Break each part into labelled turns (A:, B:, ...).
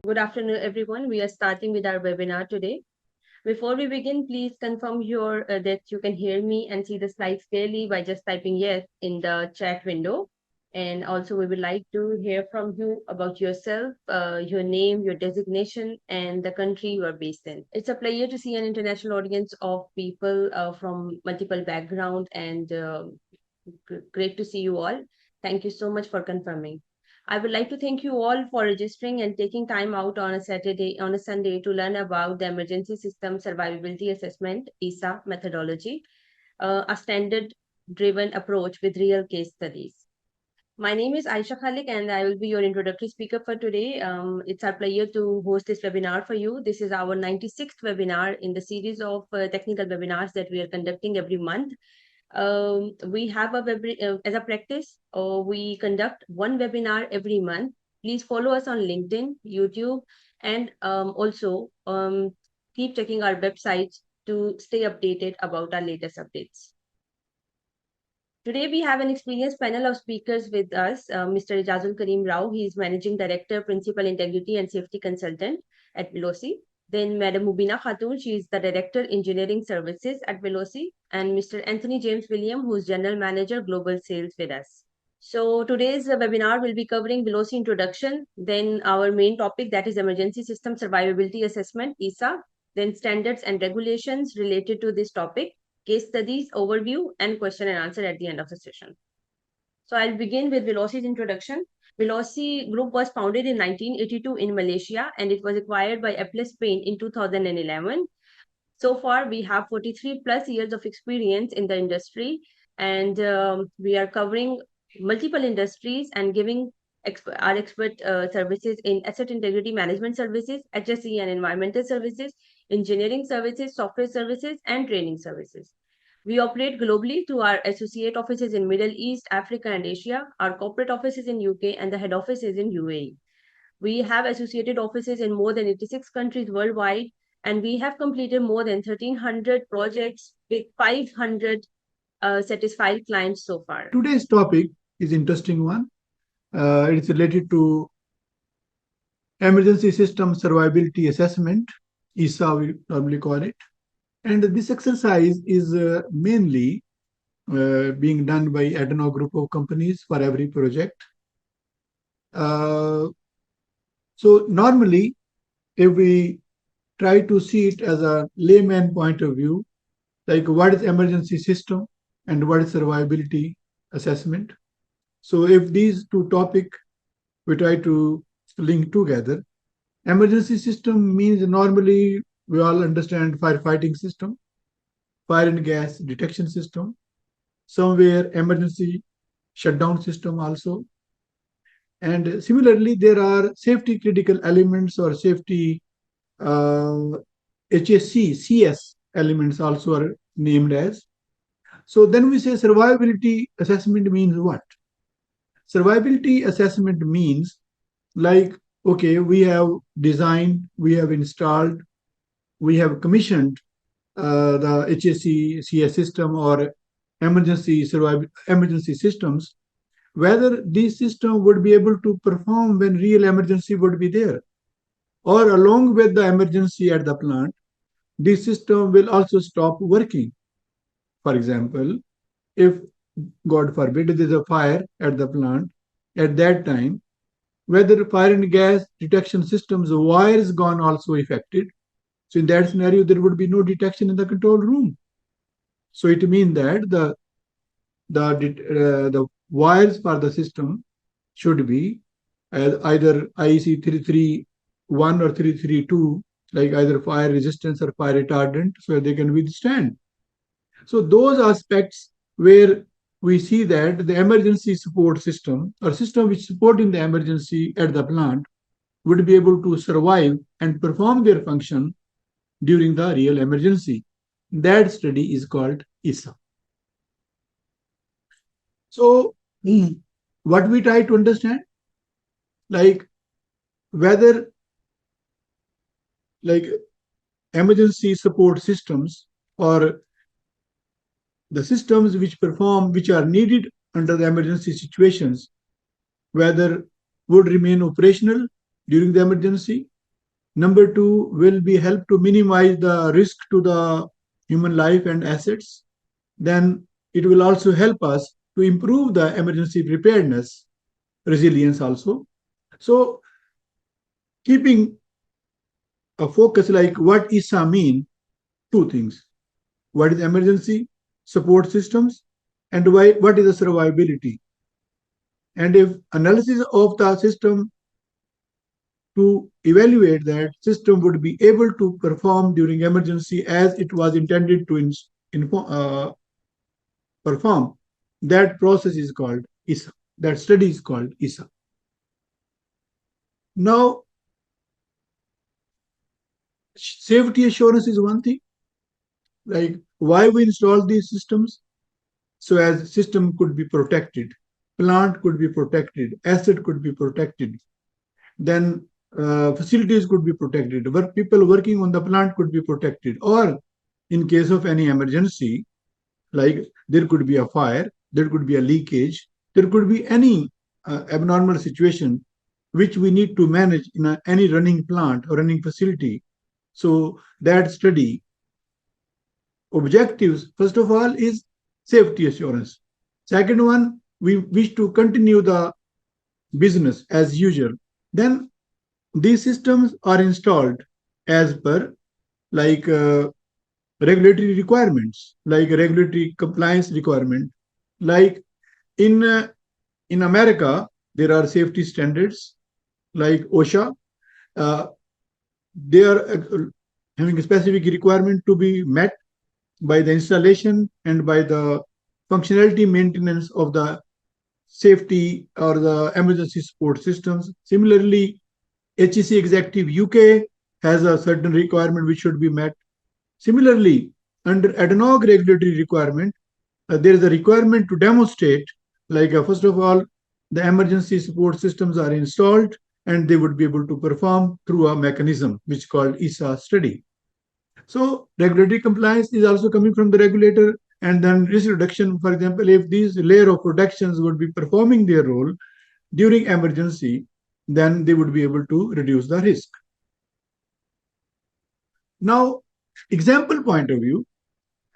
A: Good afternoon, everyone. We are starting with our webinar today. Before we begin, please confirm that you can hear me and see the slides clearly by just typing yes in the chat window. And also, we would like to hear from you about yourself, your name, your designation, and the country you are based in. It's a pleasure to see an international audience of people from multiple backgrounds, and great to see you all. Thank you so much for confirming. I would like to thank you all for registering and taking time out on a Sunday to learn about the Emergency System Survivability Assessment (ESSA) methodology, a standard-driven approach with real case studies. My name is 𝐊𝐿𝐿𝐿𝐿𝐿𝐿 and I will be your introductory speaker for today. It's our pleasure to host this webinar for you. This is our 96th webinar in the series of technical webinars that we are conducting every month. We have as a practice, we conduct one webinar every month. Please follow us on LinkedIn, YouTube, and also keep checking our websites to stay updated about our latest updates. Today, we have an experienced panel of speakers with us, Mr. Ijazul Karim Rao. He is Managing Director, Principal Integrity and Safety Consultant at Velosi. Then Madam Mubina Khatun, she is the Director, Engineering Services at Velosi. And Mr. Anthony James William, who is General Manager, Global Sales with us. So today's webinar will be covering Velosi introduction, then our main topic, that is Emergency System Survivability Assessment, ESSA, then standards and regulations related to this topic, case studies, overview, and question and answer at the end of the session. So I'll begin with Velosi's introduction. Velosi Group was founded in 1982 in Malaysia, and it was acquired by Apple Spain in 2011. So far, we have 43 plus years of experience in the industry, and we are covering multiple industries and giving our expert services in asset integrity management services, HSE and environmental services, engineering services, software services, and training services. We operate globally through our associate offices in Middle East, Africa, and Asia. Our corporate offices in UK and the head office is in UAE. We have associated offices in more than 86 countries worldwide, and we have completed more than 1,300 projects with 500 satisfied clients so far.
B: Today's topic is an interesting one. It's related to Emergency System Survivability Assessment, ESSA we normally call it. And this exercise is mainly being done by Adeno group of companies for every project. So normally, if we try to see it as a layman point of view, like what is emergency system and what is survivability assessment. So if these two topics we try to link together, emergency system means normally we all understand firefighting system, fire and gas detection system, somewhere emergency shutdown system also. And similarly, there are safety critical elements or safety HSECES elements also are named as. So then we say survivability assessment means what? Survivability assessment means like, okay, we have designed, we have installed, we have commissioned the HSECES system or emergency systems, whether this system would be able to perform when real emergency would be there. Or along with the emergency at the plant, this system will also stop working. For example, if, God forbid, there is a fire at the plant, at that time, whether fire and gas detection systems, wires gone also affected. So in that scenario, there would be no detection in the control room. So it means that the wires for the system should be either IEC 331 or 332, like either fire resistance or fire retardant, so they can withstand. So those aspects where we see that the emergency support system or system which supporting the emergency at the plant would be able to survive and perform their function during the real emergency. That study is called ESSA. So what we try to understand, like whether like emergency support systems or the systems which are needed under the emergency situations, whether would remain operational during the emergency Number two will be help to minimize the risk to the human life and assets. Then it will also help us to improve the emergency preparedness, resilience also. So keeping a focus like what ESSA mean, two things. What is emergency support systems and what is the survivability? And if analysis of the system to evaluate that system would be able to perform during emergency as it was intended to perform, that process is called ESSA. That study is called ESSA. Now, safety assurance is one thing. Like why we install these systems? So as system could be protected, plant could be protected, asset could be protected, then facilities could be protected, people working on the plant could be protected, or in case of any emergency, like there could be a fire, there could be a leakage, there could be any abnormal situation which we need to manage in any running plant or running facility. So that study objectives, first of all, is safety assurance. Second one, we wish to continue the business as usual. Then these systems are installed as per like regulatory requirements, like regulatory compliance requirement. Like in America, there are safety standards like OSHA. They are having a specific requirement to be met by the installation and by the functionality maintenance of the safety or the emergency support systems. Similarly, HSE Executive UK has a certain requirement which should be met. Similarly, under ad hoc regulatory requirement, there is a requirement to demonstrate, like first of all, the emergency support systems are installed and they would be able to perform through a mechanism which is called ESSA study. So regulatory compliance is also coming from the regulator, and then risk reduction, for example, if these layer of protections would be performing their role during emergency, then they would be able to reduce the risk. Now, example point of view,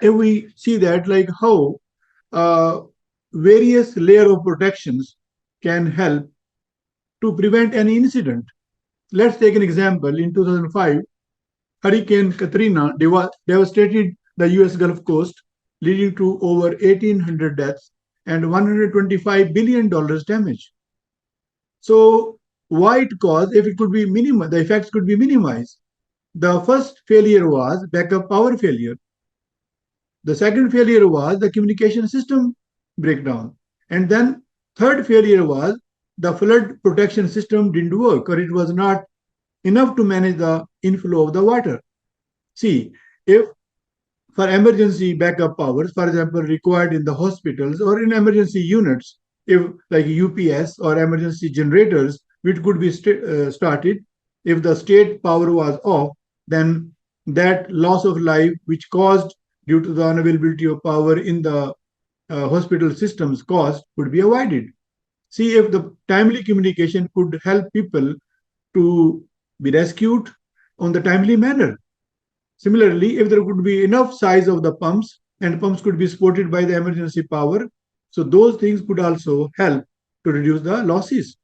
B: if we see that like how various layer of protections can help to prevent any incident. Let's take an example. In 2005, Hurricane Katrina devastated the US Gulf Coast, leading to over 1,800 deaths and $125 billion damage. So why it caused, if it could be minimized, the effects could be minimized. The first failure was backup power failure. The second failure was the communication system breakdown. And then third failure was the flood protection system didn't work, or it was not enough to manage the inflow of the water. See, if for emergency backup powers, for example, required in the hospitals or in emergency units, if like UPS or emergency generators, which could be started, if the state power was off, then that loss of life which caused due to the unavailability of power in the hospital systems cost would be avoided. See if the timely communication could help people to be rescued on the timely manner. Similarly, if there could be enough size of the pumps and pumps could be supported by the emergency power, so those things could also help to reduce the losses.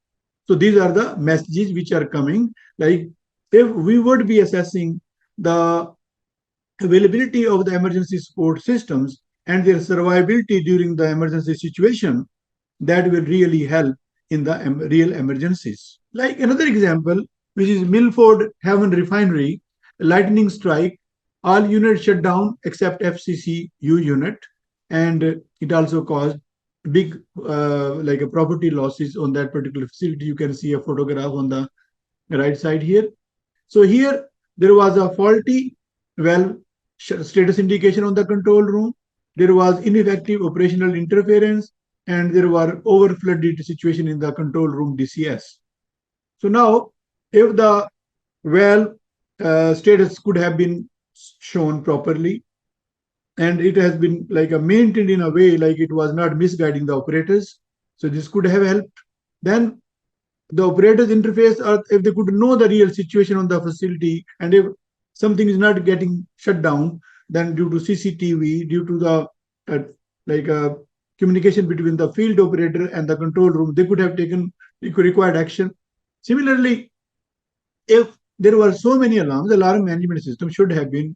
B: So these are the messages which are coming. Like if we would be assessing the availability of the emergency support systems and their survivability during the emergency situation, that will really help in the real emergencies. Like another example, which is Milford Haven Refinery, lightning strike, all units shut down except FCCU unit, and it also caused big like a property losses on that particular facility. You can see a photograph on the right side here. So here there was a faulty valve status indication on the control room. There was ineffective operational interference, and there were over-flooded situation in the control room DCS. So now, if the valve status could have been shown properly, and it has been like maintained in a way like it was not misguiding the operators, so this could have helped. Then the operators interface, or if they could know the real situation on the facility, and if something is not getting shut down, then due to CCTV, due to the uh, like communication between the field operator and the control room, they could have taken required action. Similarly, if there were so many alarms, the alarm management system should have been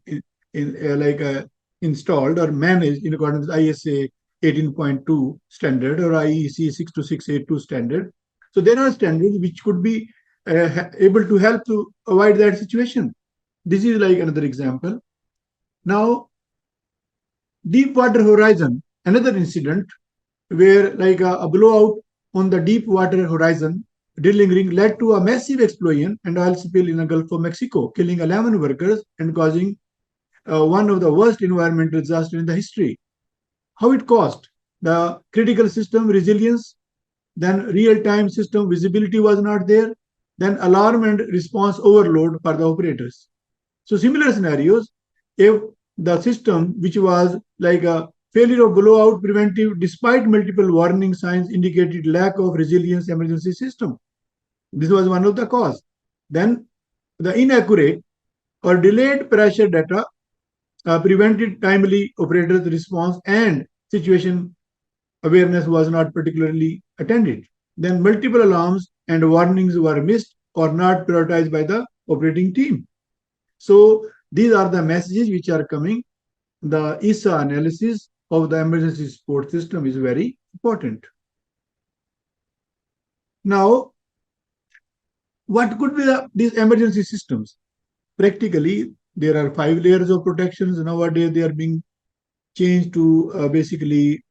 B: installed or managed in accordance with ISA 18.2 standard or IEC 62682 standard. So there are standards which could be able to help to avoid that situation. This is like another example. Now, Deepwater Horizon, another incident where like a blowout on the Deepwater Horizon drilling ring led to a massive explosion and oil spill in the Gulf of Mexico, killing 11 workers and causing one of the worst environmental disasters in the history. How it caused? The critical system resilience, then real-time system visibility was not there, then alarm and response overload for the operators. So similar scenarios, if the system which was like a failure of blowout preventive despite multiple warning signs indicated lack of resilience emergency system. This was one of the cause. Then the inaccurate or delayed pressure data prevented timely operators response and situation awareness was not particularly attended. Then multiple alarms and warnings were missed or not prioritized by the operating team. So these are the messages which are coming. The ESSA analysis of the emergency support system is very important. Now, what could be these emergency systems? Practically, there are 5 layers of protections. Nowadays, they are being changed to basically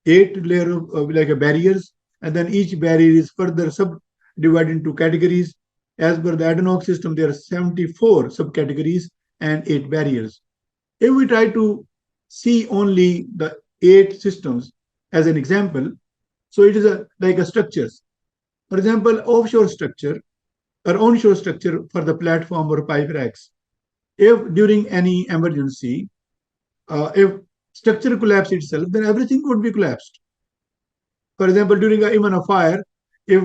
B: 8 layers of barriers, and then each barrier is further subdivided into categories. As per the ADNOC system, there are 74 subcategories and 8 barriers. If we try to see only the 8 systems as an example, so it is like a structures. For example, offshore structure or onshore structure for the platform or pipe racks. If during any emergency, if structure collapse itself, then everything would be collapsed. For example, during even a fire, if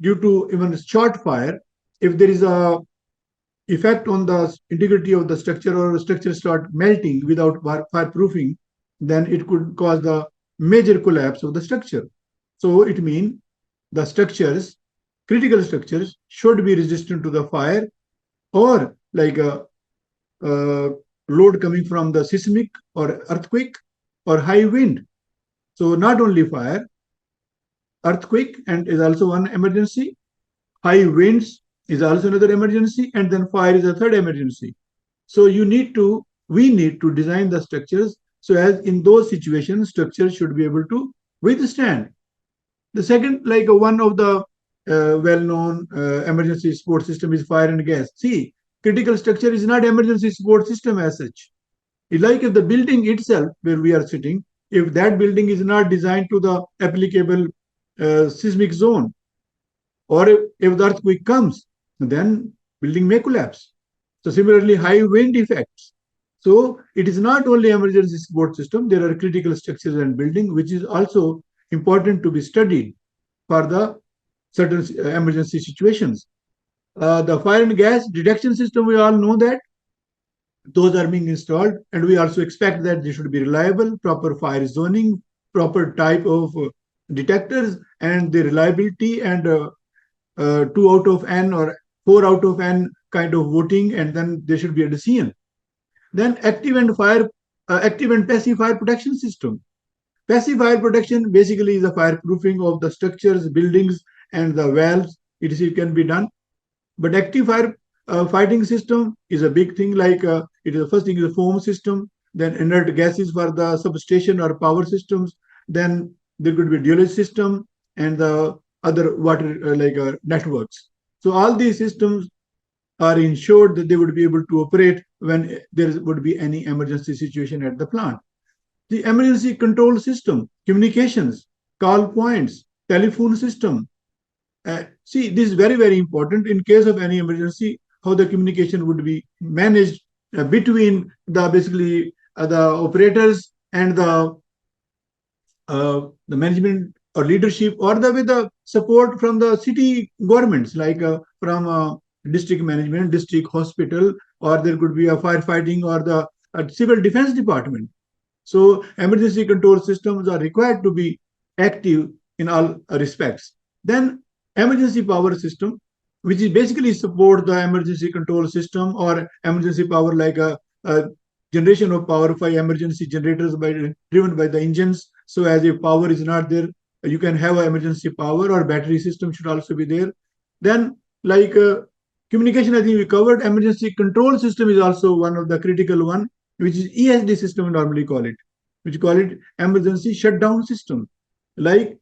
B: due to even a short fire, if there is a effect on the integrity of the structure or the structure start melting without fireproofing, then it could cause the major collapse of the structure. So it means the structures, critical structures, should be resistant to the fire or like a load coming from the seismic or earthquake or high wind. So not only fire, earthquake and is also one emergency, high winds is also another emergency, and then fire is a third emergency. So we need to design the structures so as in those situations, structures should be able to withstand. The second, like one of the well-known emergency support system is fire and gas. See, critical structure is not emergency support system as such. It's like if the building itself where we are sitting, if that building is not designed to the applicable seismic zone, or if the earthquake comes, then building may collapse. So similarly, high wind effects. So it is not only emergency support system, there are critical structures and building, which is also important to be studied for the certain emergency situations. The fire and gas detection system, we all know that those are being installed, and we also expect that they should be reliable, proper fire zoning, proper type of detectors, and the reliability, and 2 out of n or 4 out of n kind of voting, and then there should be a decision. Then active and passive fire protection system. Passive fire protection basically is the fireproofing of the structures, buildings, and the valves. It can be done. But active fire fighting system is a big thing. Like it is the first thing is the foam system, then inert gases for the substation or power systems. Then there could be dual system and the other water networks. So all these systems are ensured that they would be able to operate when there would be any emergency situation at the plant. The emergency control system, communications, call points, telephone system. See, this is very, very important in case of any emergency, how the communication would be managed between the basically the operators and the management or leadership, or with the support from the city governments, like from district management, district hospital, or there could be a firefighting or the civil defense department. So emergency control systems are required to be active in all respects. Then emergency power system, which is basically support the emergency control system or emergency power, like a generation of power by emergency generators driven by the engines. So as if power is not there, you can have an emergency power, or battery system should also be there. Then like communication, I think we covered. Emergency control system is also one of the critical one, which is ESD system, we normally call it, which call it emergency shutdown system. Like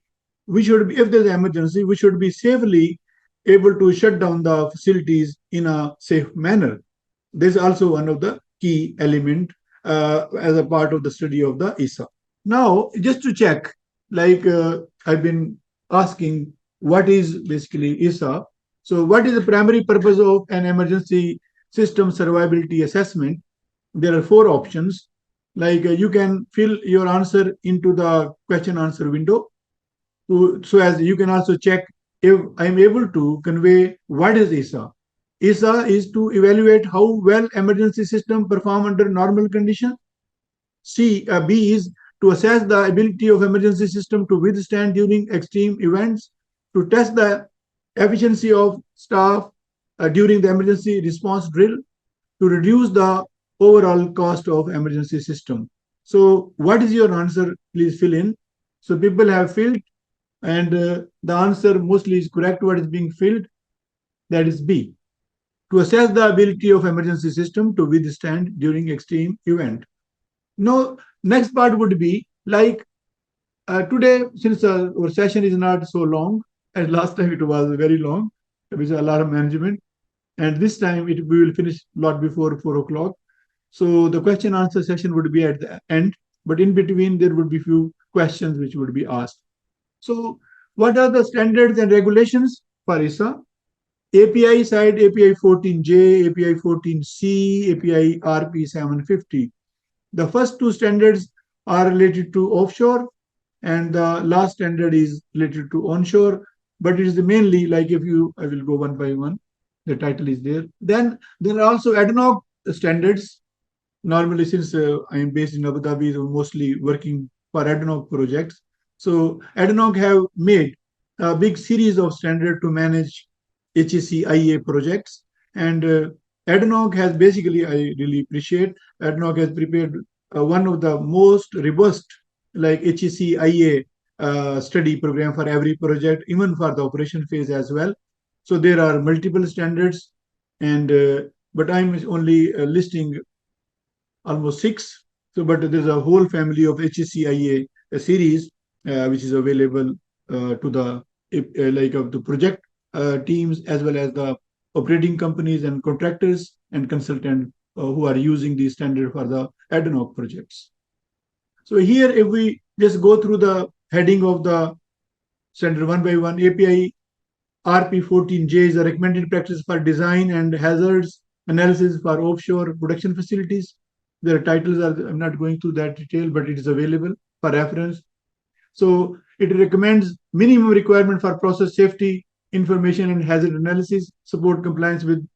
B: we should be, if there's an emergency, we should be safely able to shut down the facilities in a safe manner. This is also one of the key element as a part of the study of the ESSA. Now, just to check, like I've been asking, what is basically ESSA? So what is the primary purpose of an emergency system survivability assessment? There are 4 options. Like you can fill your answer into the question answer window. So as you can also check if I'm able to convey what is ESSA. ESSA is to evaluate how well emergency system perform under normal conditions. B is to assess the ability of emergency system to withstand during extreme events, to test the efficiency of staff during the emergency response drill, to reduce the overall cost of emergency system. So what is your answer? Please fill in. So people have filled, and the answer mostly is correct. What is being filled? That is B. To assess the ability of emergency system to withstand during extreme event. Now, next part would be like today, since our session is not so long, as last time it was very long, with alarm management, and this time we will finish a lot before 4 o'clock. So the question answer session would be at the end, but in between there would be few questions which would be asked. So what are the standards and regulations for ESSA? API side, API 14J, API 14C, API RP 750. The first 2 standards are related to offshore, and the last standard is related to onshore, but it is mainly like I will go one by one, the title is there. Then there are also ad hoc standards. Normally, since I am based in Abu Dhabi, so mostly working for ad hoc projects. So ad hoc have made a big series of standards to manage HSECES projects, and ad hoc has basically, I really appreciate, ad hoc has prepared one of the most robust like HSECES study program for every project, even for the operation phase as well. So there are multiple standards, and but I'm only listing almost 6. So, but there's a whole family of HSECES series which is available to the like of the project teams, as well as the operating companies and contractors and consultants who are using these standards for the ad hoc projects. So here, if we just go through the heading of the standard one by one, API RP14J is a recommended practice for design and hazards analysis for offshore production facilities. Their titles are, I'm not going through that detail, but it is available for reference. So it recommends minimum requirement for process safety, information and hazard analysis, support compliance with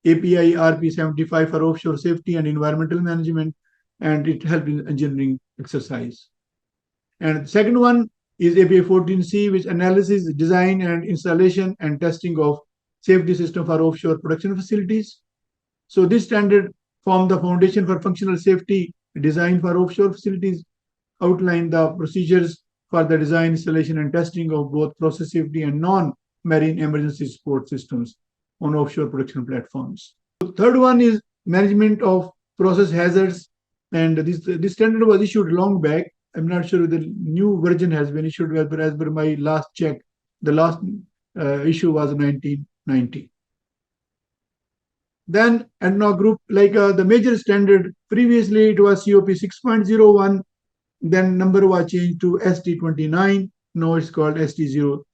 B: API RP75 for offshore safety and environmental management, and it helps in engineering exercise. And the second one is API 14C, which analyzes, design and installation and testing of safety system for offshore production facilities. So this standard form the foundation for functional safety design for offshore facilities, outline the procedures for the design, installation and testing of both process safety and non-marine emergency support systems on offshore production platforms. The third one is management of process hazards, and this standard was issued long back. I'm not sure if the new version has been issued, but as per my last check, the last issue was 1990. Then ad hoc group, like the major standard, previously it was COP 6.01, then number was changed to ST29, now it's called ST07.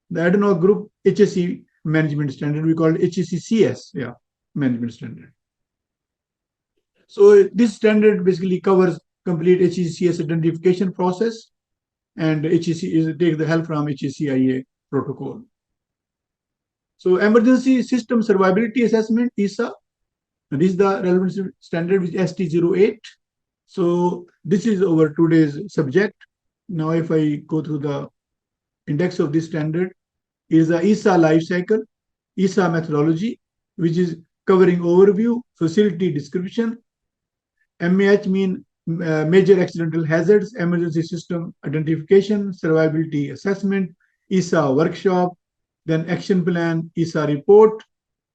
B: The ad hoc group HSE management standard, we call it HSECS, yeah, management standard. So this standard basically covers complete HSECS identification process, and HEC is take the help from HSECIA protocol. So emergency system survivability assessment, ESSA, this is the relevant standard with ST08. So this is our today's subject. Now if I go through the index of this standard, is the ESSA life cycle, ESSA methodology, which is covering overview, facility description. MAH mean major accidental hazards, emergency system identification, survivability assessment, ESSA workshop, then action plan, ESSA report.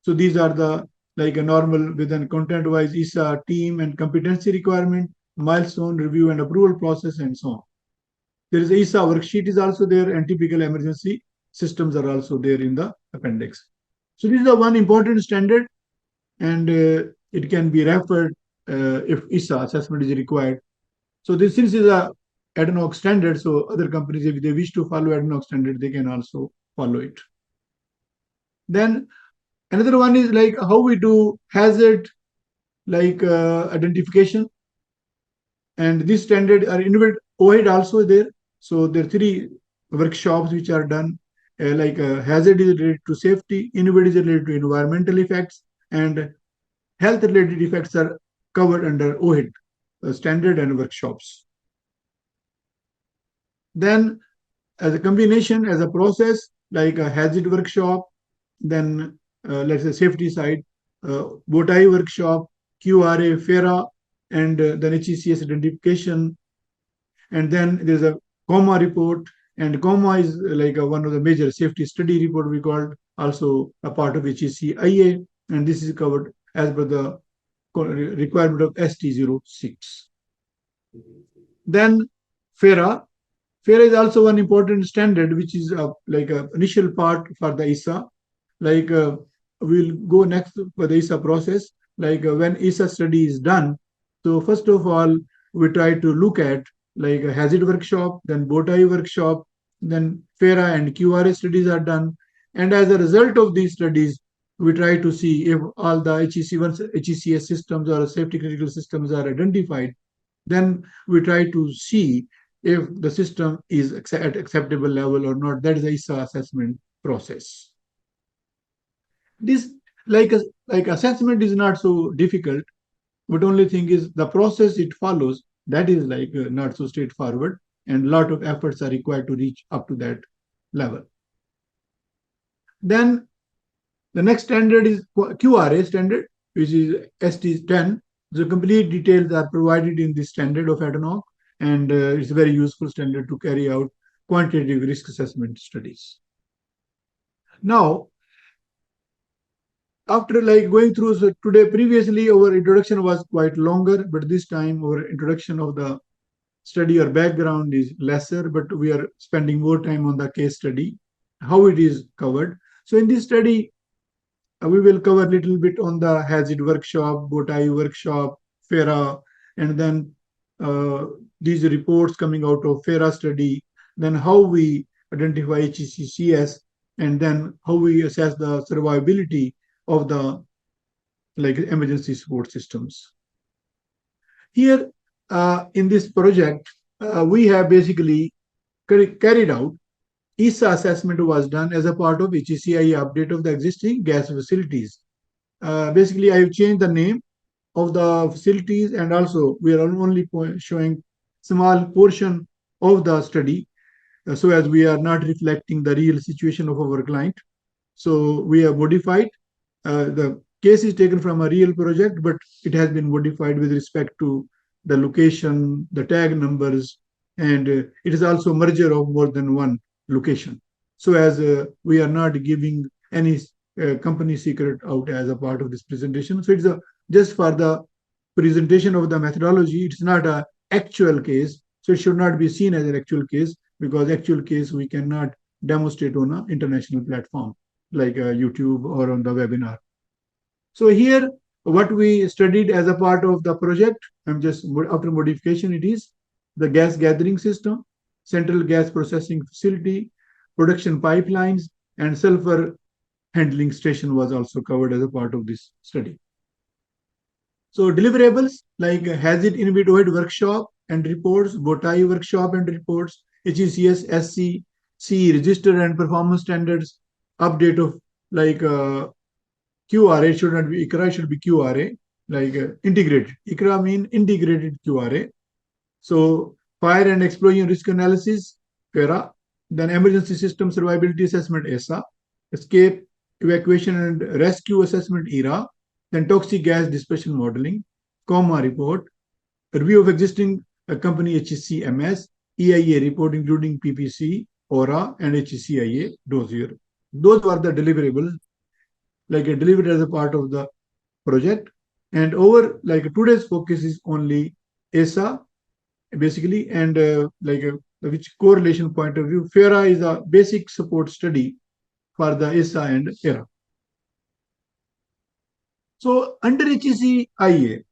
B: So these are the like a normal within content-wise ESSA team and competency requirement, milestone review and approval process, and so on. There is ESSA worksheet is also there, and typical emergency systems are also there in the appendix. So this is the one important standard, and it can be referred if ESSA assessment is required. So this since is a ad hoc standard, so other companies, if they wish to follow ad hoc standard, they can also follow it. Then another one is like how we do hazard like identification, and this standard are innovative OHID also there. So there are 3 workshops which are done. Like hazard is related to safety, innovate is related to environmental effects, and health related effects are covered under OHID standard and workshops. Then as a combination, as a process, like a hazard workshop, then let's say safety side, BOTAI workshop, QRA, FERA, and then HECS identification. And then there's a 𝐶OMA report, and 𝐶OMA is like one of the major safety study report we called, also a part of HSECIA, and this is covered as per the requirement of ST06. Then FERA. FERA is also one important standard, which is like an initial part for the ESSA. Like we'll go next for the ESSA process. Like when ESSA study is done, so first of all, we try to look at like a hazard workshop, then BOTAI workshop, then FERA and QRA studies are done. And as a result of these studies, we try to see if all the HECS systems or safety critical systems are identified. Then we try to see if the system is at acceptable level or not. That is the ESSA assessment process. This like assessment is not so difficult, but only thing is the process it follows, that is like not so straightforward, and a lot of efforts are required to reach up to that level. Then the next standard is QRA standard, which is ST10. The complete details are provided in this standard of ad hoc, and it's a very useful standard to carry out quantitative risk assessment studies. Now, after like going through, so today, previously our introduction was quite longer, but this time our introduction of the study or background is lesser, but we are spending more time on the case study, how it is covered. So in this study, we will cover a little bit on the hazard workshop, BOTAI workshop, FERA, and then these reports coming out of FERA study, then how we identify HSECES, and then how we assess the survivability of the like emergency support systems. Here in this project, we have basically carried out ESSA assessment was done as a part of HSECIA update of the existing gas facilities. Basically, I have changed the name of the facilities, and also we are only showing small portion of the study, so as we are not reflecting the real situation of our client. So we have modified. The case is taken from a real project, but it has been modified with respect to the location, the tag numbers, and it is also merger of more than one location. So as we are not giving any company secret out as a part of this presentation. So it's just for the presentation of the methodology. It's not an actual case. So it should not be seen as an actual case, because actual case we cannot demonstrate on an international platform like YouTube or on the webinar. So here, what we studied as a part of the project, I'm just after modification, it is the gas gathering system, central gas processing facility, production pipelines, and sulfur handling station was also covered as a part of this study. So deliverables like hazard innovative workshop and reports, BOTAI workshop and reports, HECS, SC, C register and performance standards, update of like QRA should not be ICRA, should be QRA, like integrated. ICRA mean integrated QRA. So fire and explosion risk analysis, FERA, then emergency system survivability assessment, ESSA, escape, evacuation and rescue assessment, ERA, then toxic gas dispersion modeling, COMA report, review of existing company HCMS, EIA report including PPC, ORA, and HCIA dossier. Those were the deliverables, like delivered as a part of the project. And over like today's focus is only ESSA, basically, and which correlation point of view, FERA is a basic support study for the ESSA and ERA. So under HSECIA,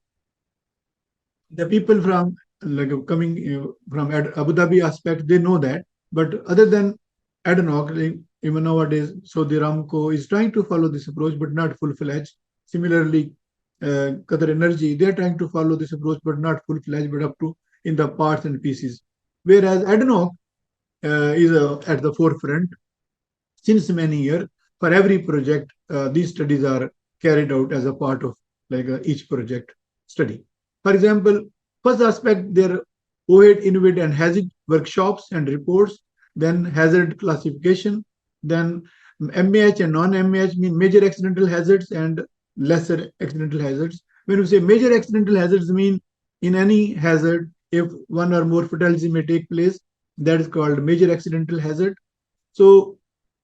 B: the people from like coming from Abu Dhabi aspect, they know that. But other than ADNOC, even nowadays, Saudi Aramco is trying to follow this approach, but not full-fledged. Similarly, Qatar Energy, they're trying to follow this approach, but not full-fledged, but up to in the parts and pieces. Whereas ADNOC is at the forefront since many years. For every project, these studies are carried out as a part of like each project study. For example, first aspect, their OHED, INVID, and hazard workshops and reports, then hazard classification, then MAH and non-MAH mean major accidental hazards and lesser accidental hazards. When we say major accidental hazards, mean in any hazard, if one or more fatalities may take place, that is called major accidental hazard. So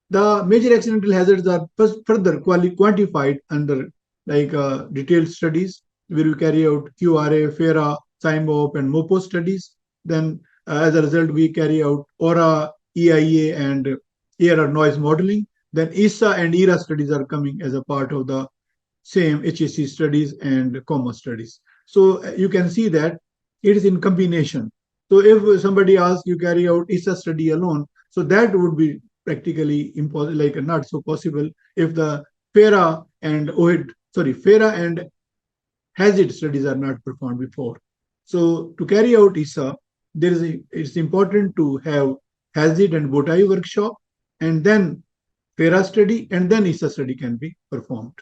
B: the major accidental hazards are further quantified under like detailed studies where we carry out QRA, FERA, CIMOP, and MOPO studies. Then as a result, we carry out ORA, EIA, and AR noise modeling. Then ESSA and ERA studies are coming as a part of the same HSE studies and COMA studies. So you can see that it is in combination. So if somebody asks you carry out ESSA study alone, so that would be practically impossible, like not so possible if the FERA and hazard studies are not performed before. So to carry out ESSA, it's important to have hazard and BOTAI workshop, and then FERA study, and then ESSA study can be performed.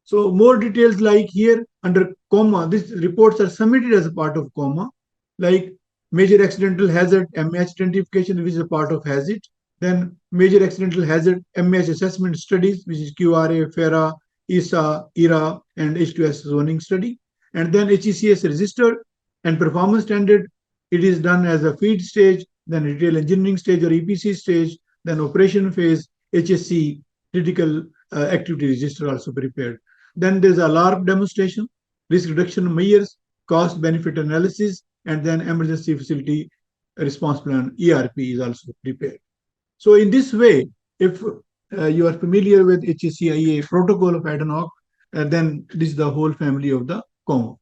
B: So more details like here under COMA, these reports are submitted as a part of COMA, like major accidental hazard MAH identification, which is a part of hazard. Then major accidental hazard MAH assessment studies, which is QRA, FERA, ESSA, ERA, and H2S zoning study. And then HECS register and performance standard, it is done as a feed stage, then retail engineering stage or EPC stage, then operation phase, HSC critical activity register also prepared. Then there's alarm demonstration, risk reduction measures, cost benefit analysis, and then emergency facility response plan, ERP, is also prepared. So in this way, if you are familiar with HSECIA protocol of ADNOC, then this is the whole family of the COMA,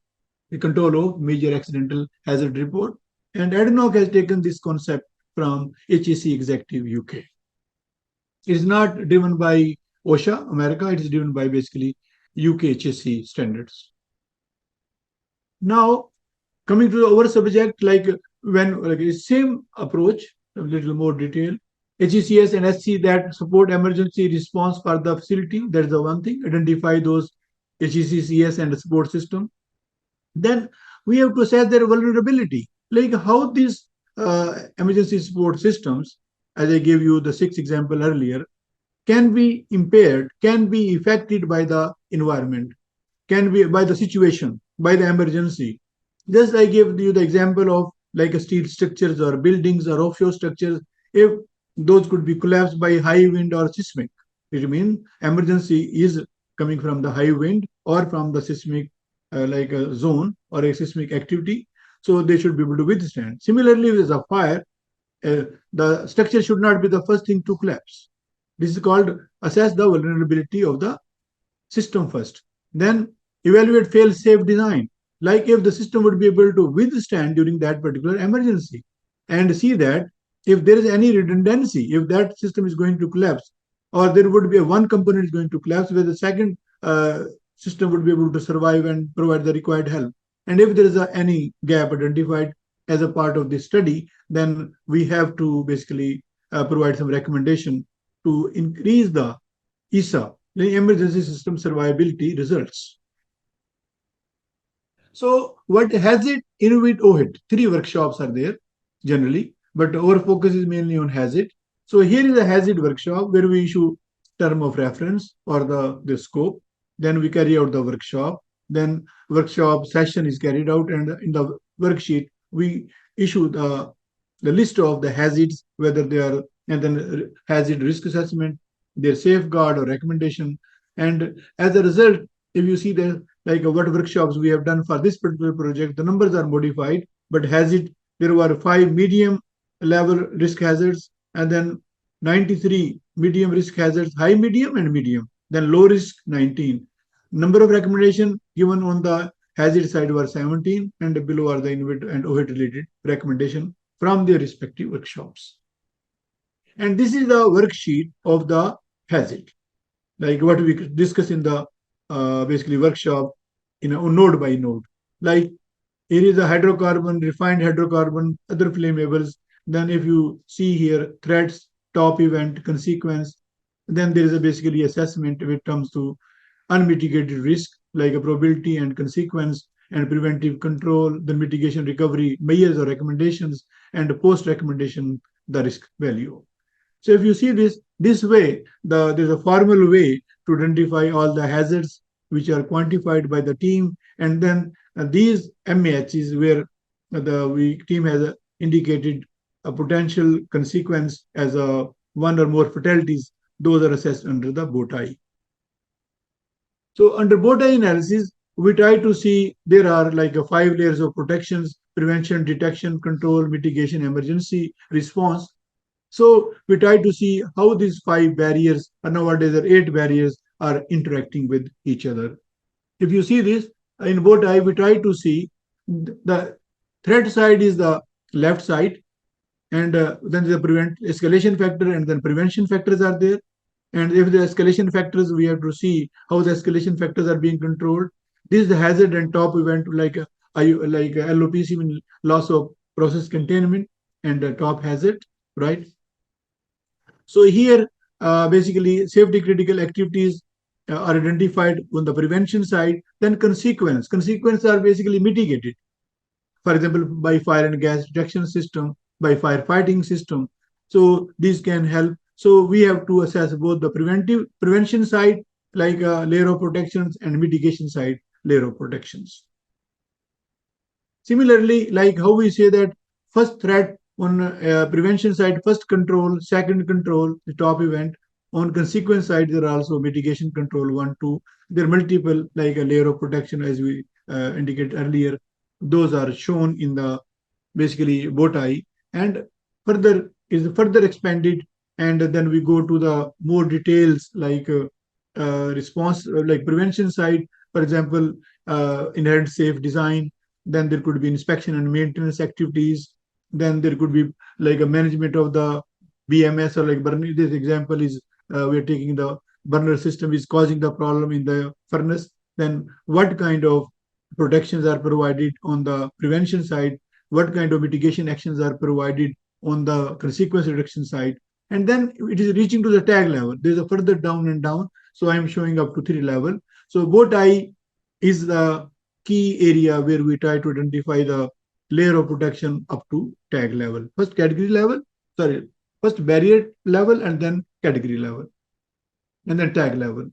B: the control of major accidental hazard report. And ADNOC has taken this concept from HSE Executive UK. It is not driven by OSHA, America, it is driven by basically UK HSE standards. Now, coming to our subject, like when like same approach, a little more detail, HECS and SC that support emergency response for the facility, that is the one thing, identify those HECS and support system. Then we have to assess their vulnerability, like how these emergency support systems, as I gave you the 6 example earlier, can be impaired, can be affected by the environment, can be by the situation, by the emergency. Just I gave you the example of like a steel structures or buildings or offshore structures. If those could be collapsed by high wind or seismic, it means emergency is coming from the high wind or from the seismic like a zone or a seismic activity. So they should be able to withstand. Similarly, with a fire, the structure should not be the first thing to collapse. This is called assess the vulnerability of the system first. Then evaluate fail-safe design, like if the system would be able to withstand during that particular emergency, and see that if there is any redundancy, if that system is going to collapse, or there would be one component is going to collapse where the second system would be able to survive and provide the required help. And if there is any gap identified, as a part of this study, then we have to basically provide some recommendation to increase the ESSA, the emergency system survivability results. So what HSECS, Innovate, OHIT, 3 workshops are there generally, but our focus is mainly on HSECS. So here is a HSECS workshop where we issue term of reference or the scope. Then we carry out the workshop. Then workshop session is carried out, and in the worksheet we issue the list of the HSECS, whether they are, and then HSECS risk assessment, their safeguard or recommendation. And as a result, if you see the like what workshops we have done for this particular project, the numbers are modified, but HSECS, there were 5 medium level risk hazards, and then 93 medium risk hazards, high, medium, and medium. Then low risk 19. Number of recommendation given on the HSECS side were 17, and below are the Innovate and OHIT related recommendation from their respective workshops. And this is the worksheet of the HSECS, like what we discuss in the basically workshop in a node by node. Like here is a hydrocarbon, refined hydrocarbon, other flammables. Then if you see here, threats, top event, consequence, then there is a basically assessment when it comes to unmitigated risk, like a probability and consequence and preventive control, the mitigation recovery measures or recommendations, and post recommendation, the risk value. So if you see this way, there's a formal way to identify all the hazards which are quantified by the team, and then these MAHs where the team has indicated a potential consequence as a 1 or more fatalities, those are assessed under the bow tie. So under bow tie analysis, we try to see there are like 5 layers of protections: prevention, detection, control, mitigation, emergency response. So we try to see how these 5 barriers, or nowadays there are 8 barriers, are interacting with each other. If you see this in bow tie, we try to see the threat side is the left side, and then the escalation factor, and then prevention factors are there. And if the escalation factors, we have to see how the escalation factors are being controlled. This is the hazard and top event, like LOPC, mean loss of process containment, and top hazard, right? So here, basically, safety critical activities are identified on the prevention side. Then consequences are basically mitigated. For example, by fire and gas detection system, by firefighting system. So these can help. So we have to assess both the prevention side, like layer of protections, and mitigation side, layer of protections. Similarly, like how we say that first threat on prevention side, first control, second control, the top event. On consequence side, there are also mitigation control 1, 2. There are multiple, like a layer of protection, as we indicated earlier. Those are shown in the basically bow tie, and further expanded, and then we go to the more details, like response, like prevention side, for example, inherent safe design. Then there could be inspection and maintenance activities. Then there could be like a management of the BMS, or like burner. This example is we're taking the burner system is causing the problem in the furnace. Then what kind of protections are provided on the prevention side? What kind of mitigation actions are provided on the consequence reduction side? And then it is reaching to the tag level. There's a further down and down. So I'm showing up to 3 level. So bow tie is the key area where we try to identify the layer of protection up to tag level. First category level, first barrier level, and then category level, and then tag level.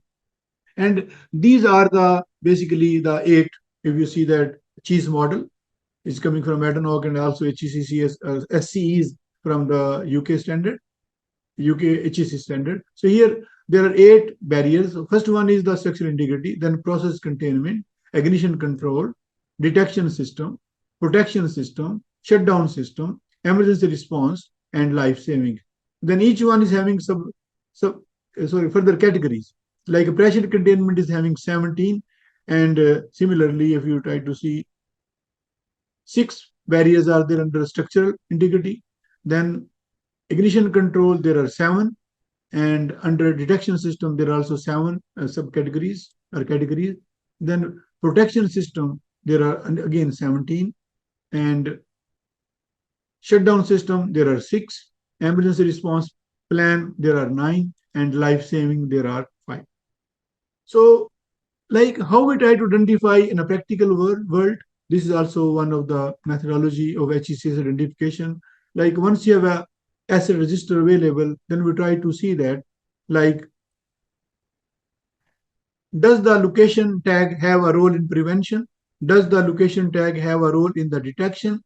B: And these are the basically the 8. If you see that cheese model is coming from Adenoc, and also HSECES, SCEs from the UK standard, UK HSE standard. So here there are 8 barriers. First one is the structural integrity, then process containment, ignition control, detection system, protection system, shutdown system, emergency response, and life saving. Then each one is having further categories. Like pressure containment is having 17, and similarly, if you try to see, 6 barriers are there under structural integrity. Then ignition control, there are 7, and under detection system, there are also 7 subcategories or categories. Then protection system, there are again 17, and Shutdown system, there are 6. Emergency response plan, there are 9. And life saving, there are 5. So, like how we try to identify in a practical world, this is also one of the methodology of HSECS identification. Like once you have a asset register available, then we try to see that, like, does the location tag have a role in prevention? Does the location tag have a role in the detection?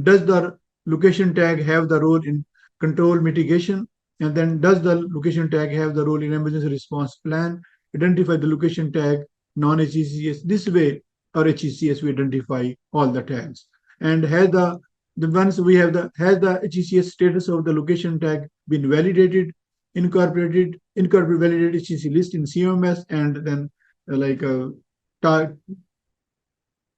B: Does the location tag have the role in control mitigation? And then does the location tag have the role in emergency response plan? Identify the location tag, non-HECS. This way, our HECS, we identify all the tags. And has the ones we have has the HECS status of the location tag been validated, incorporated validated HEC list in CMS, and then like a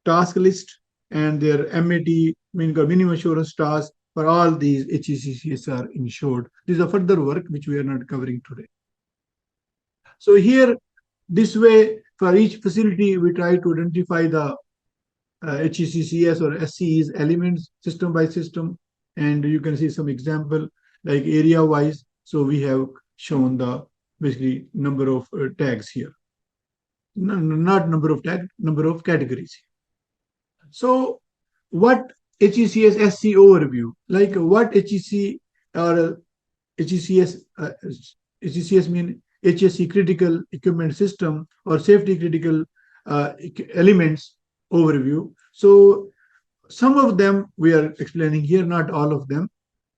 B: task list and their MAT, minimum assurance task. For all these, HECs are ensured. This is a further work which we are not covering today. So here, this way, for each facility, we try to identify the HECCS or SCEs elements system by system, and you can see some example like area wise. So we have shown the basically number of tags here. No, not number of tags, number of categories. So what HECS SC overview, like what HEC or HECS HECS mean HSE critical equipment system or safety critical elements overview. So some of them we are explaining here, not all of them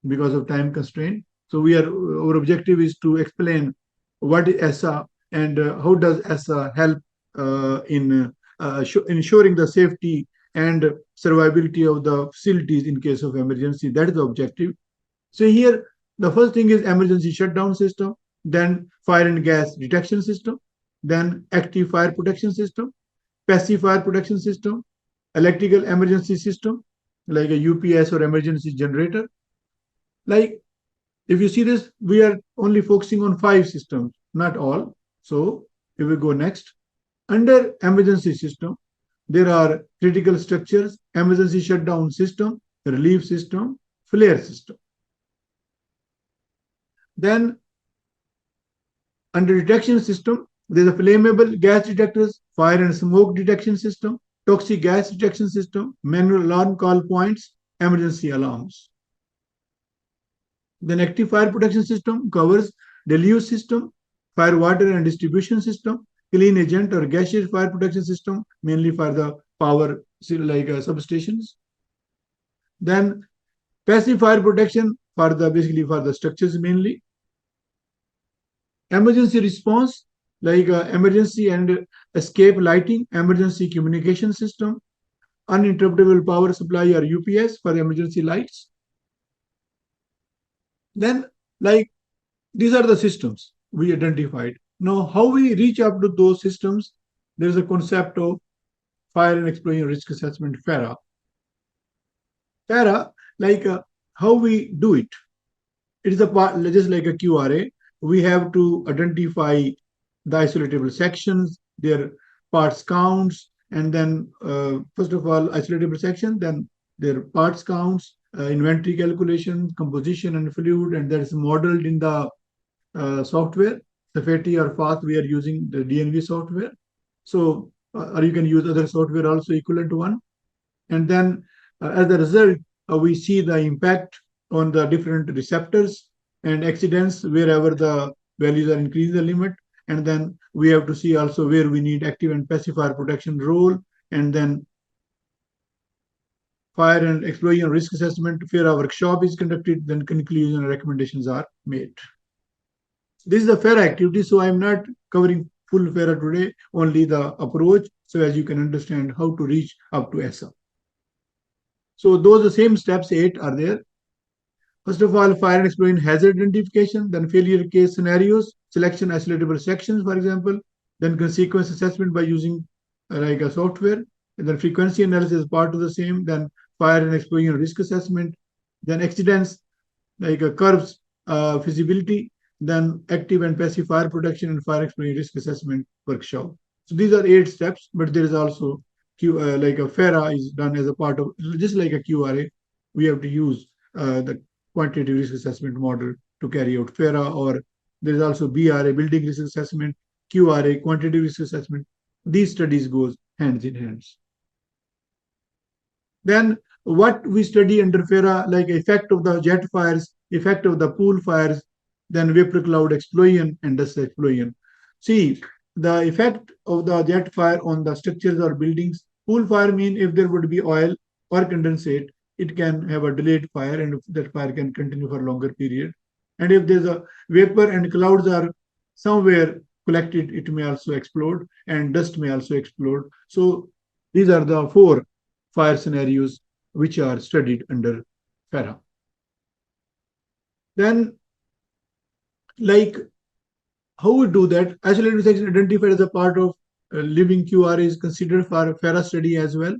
B: because of time constraint. So our objective is to explain what is ESSA and how does ESSA help in ensuring the safety and survivability of the facilities in case of emergency. That is the objective. So here, the first thing is emergency shutdown system, then fire and gas detection system, then active fire protection system, passive fire protection system, electrical emergency system, like a UPS or emergency generator. Like, if you see this, we are only focusing on 5 systems, not all. So, if we go next, under emergency system, there are critical structures, emergency shutdown system, relief system, flare system. Then, under detection system, there is a flammable gas detectors, fire and smoke detection system, toxic gas detection system, manual alarm call points, emergency alarms. Then active fire protection system covers deluge system, fire water and distribution system, clean agent or gaseous fire protection system, mainly for the power like substations. Then passive fire protection for the basically for the structures mainly. Emergency response like emergency and escape lighting, emergency communication system, uninterruptible power supply or UPS for emergency lights. Then, like, these are the systems we identified. Now, how we reach up to those systems, there is a concept of fire and explosion risk assessment, FARA. FARA, like how we do it. It is a part, just like a QRA. We have to identify the isolatable sections, their parts counts, and then first of all, isolatable section, then their parts counts, inventory calculation, composition and fluid, and that is modeled in the software. Safety or FAST, we are using the DNV software. So, or you can use other software also equivalent to one. And then as a result, we see the impact on the different receptors and accidents wherever the values are increasing the limit. And then we have to see also where we need active and passive fire protection role. And then fire and explosion risk assessment, where our workshop is conducted, then conclusion and recommendations are made. This is a FARA activity, so I'm not covering full FARA today, only the approach, so as you can understand how to reach up to ESSA. So those the same steps 8 are there. First of all, fire and explosion hazard identification, then failure case scenarios, selection isolatable sections, for example, then consequence assessment by using like a software, and then frequency analysis is part of the same, then fire and explosion risk assessment, then accidents like curves, feasibility, then active and passive fire protection and fire explosion risk assessment workshop. So these are 8 steps, but there is also like a FARA is done as a part of, just like a QRA, we have to use the quantitative risk assessment model to carry out FERA, or there is also BRA, building risk assessment, QRA, quantitative risk assessment. These studies goes hands in hands. Then what we study under FERA, like effect of the jet fires, effect of the pool fires, then vapor cloud explosion and dust explosion. See, the effect of the jet fire on the structures or buildings. Pool fire mean if there would be oil or condensate, it can have a delayed fire and that fire can continue for a longer period. And if there's a vapor and clouds are somewhere collected, it may also explode, and dust may also explode. So these are the 4 fire scenarios which are studied under FERA. Then, like, how we do that? Isolated section identified as a part of living QRA is considered for FERA study as well.